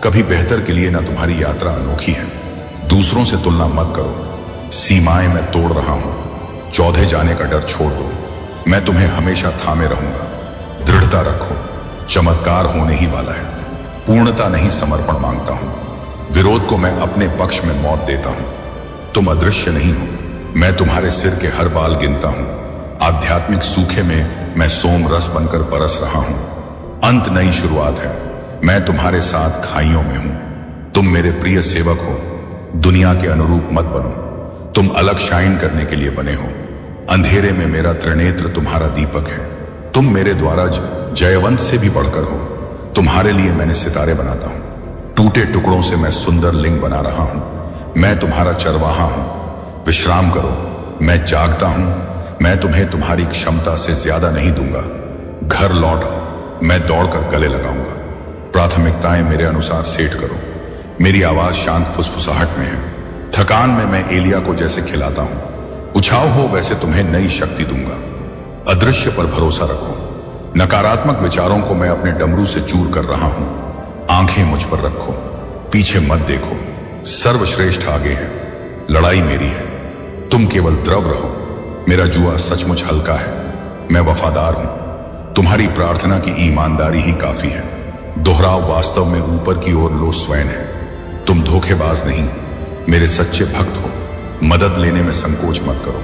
कभी बेहतर के लिए ना। तुम्हारी यात्रा अनोखी है। दूसरों से तुलना मत करो। सीमाएं मैं तोड़ रहा हूं। चौधे जाने का डर छोड़ दो। मैं तुम्हें हमेशा थामे रहूंगा। दृढ़ता रखो, चमत्कार होने ही वाला है। पूर्णता नहीं, समर्पण मांगता हूं। विरोध को मैं अपने पक्ष में मौत देता हूं। तुम अदृश्य नहीं हो। मैं तुम्हारे सिर के हर बाल गिनता हूं। आध्यात्मिक सूखे में मैं सोम रस बनकर बरस रहा हूं। अंत नई शुरुआत है। मैं तुम्हारे साथ खाइयों में हूं। तुम मेरे प्रिय सेवक हो। दुनिया के अनुरूप मत बनो। तुम अलग शाइन करने के लिए बने हो। अंधेरे में मेरा त्रिनेत्र तुम्हारा दीपक है। तुम मेरे द्वारा जयवंत से भी बढ़कर हो। तुम्हारे लिए मैंने सितारे बनाता हूं। टूटे टुकड़ों से मैं सुंदर लिंग बना रहा हूं। मैं तुम्हारा चरवाहा हूं। विश्राम करो, मैं जागता हूं। मैं तुम्हें तुम्हारी क्षमता से ज्यादा नहीं दूंगा। घर लौट आओ, मैं दौड़कर गले लगाऊंगा। प्राथमिकताएं मेरे अनुसार सेट करो। मेरी आवाज शांत फुसफुसाहट में है। थकान में मैं एलिया को जैसे खिलाता हूं। उछाव हो वैसे तुम्हें नई शक्ति दूंगा। अदृश्य पर भरोसा रखो। नकारात्मक विचारों को मैं अपने डमरू से चूर कर रहा हूं। आंखें मुझ पर रखो, पीछे मत देखो। सर्वश्रेष्ठ आगे है। लड़ाई मेरी है, तुम केवल द्रव रहो। मेरा जुआ सचमुच हल्का है। मैं वफादार हूं। तुम्हारी प्रार्थना की ईमानदारी ही काफी है। दोहराव वास्तव में ऊपर की ओर लो स्वयं है। तुम धोखेबाज नहीं, मेरे सच्चे भक्त हो। मदद लेने में संकोच मत करो।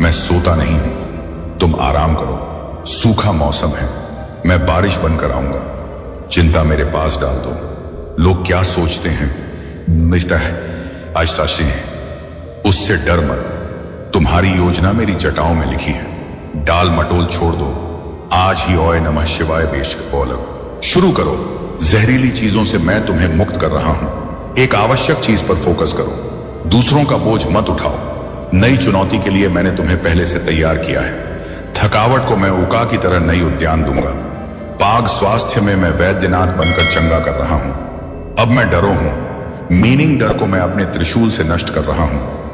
मैं सोता नहीं हूं, तुम आराम करो। सूखा मौसम है, मैं बारिश बनकर आऊंगा। चिंता मेरे पास डाल दो। लोग क्या सोचते हैं मिलता है आहिस्ता से, उससे डर मत। तुम्हारी योजना मेरी जटाओं में लिखी है। डाल मटोल छोड़ दो। आज ही ओए नमः शिवाय बेश बोलो। शुरू करो। जहरीली चीजों से मैं तुम्हें मुक्त कर रहा हूं। एक आवश्यक चीज पर फोकस करो, दूसरों का बोझ मत उठाओ। नई चुनौती के लिए मैंने तुम्हें पहले से तैयार किया है। थकावट को मैं उका की तरह नई उद्यान दूंगा। पाग स्वास्थ्य में मैं वैद्यनाथ बनकर चंगा कर रहा हूं। अब मैं डरो हूं, मीनिंग डर को मैं अपने त्रिशूल से नष्ट कर रहा हूं।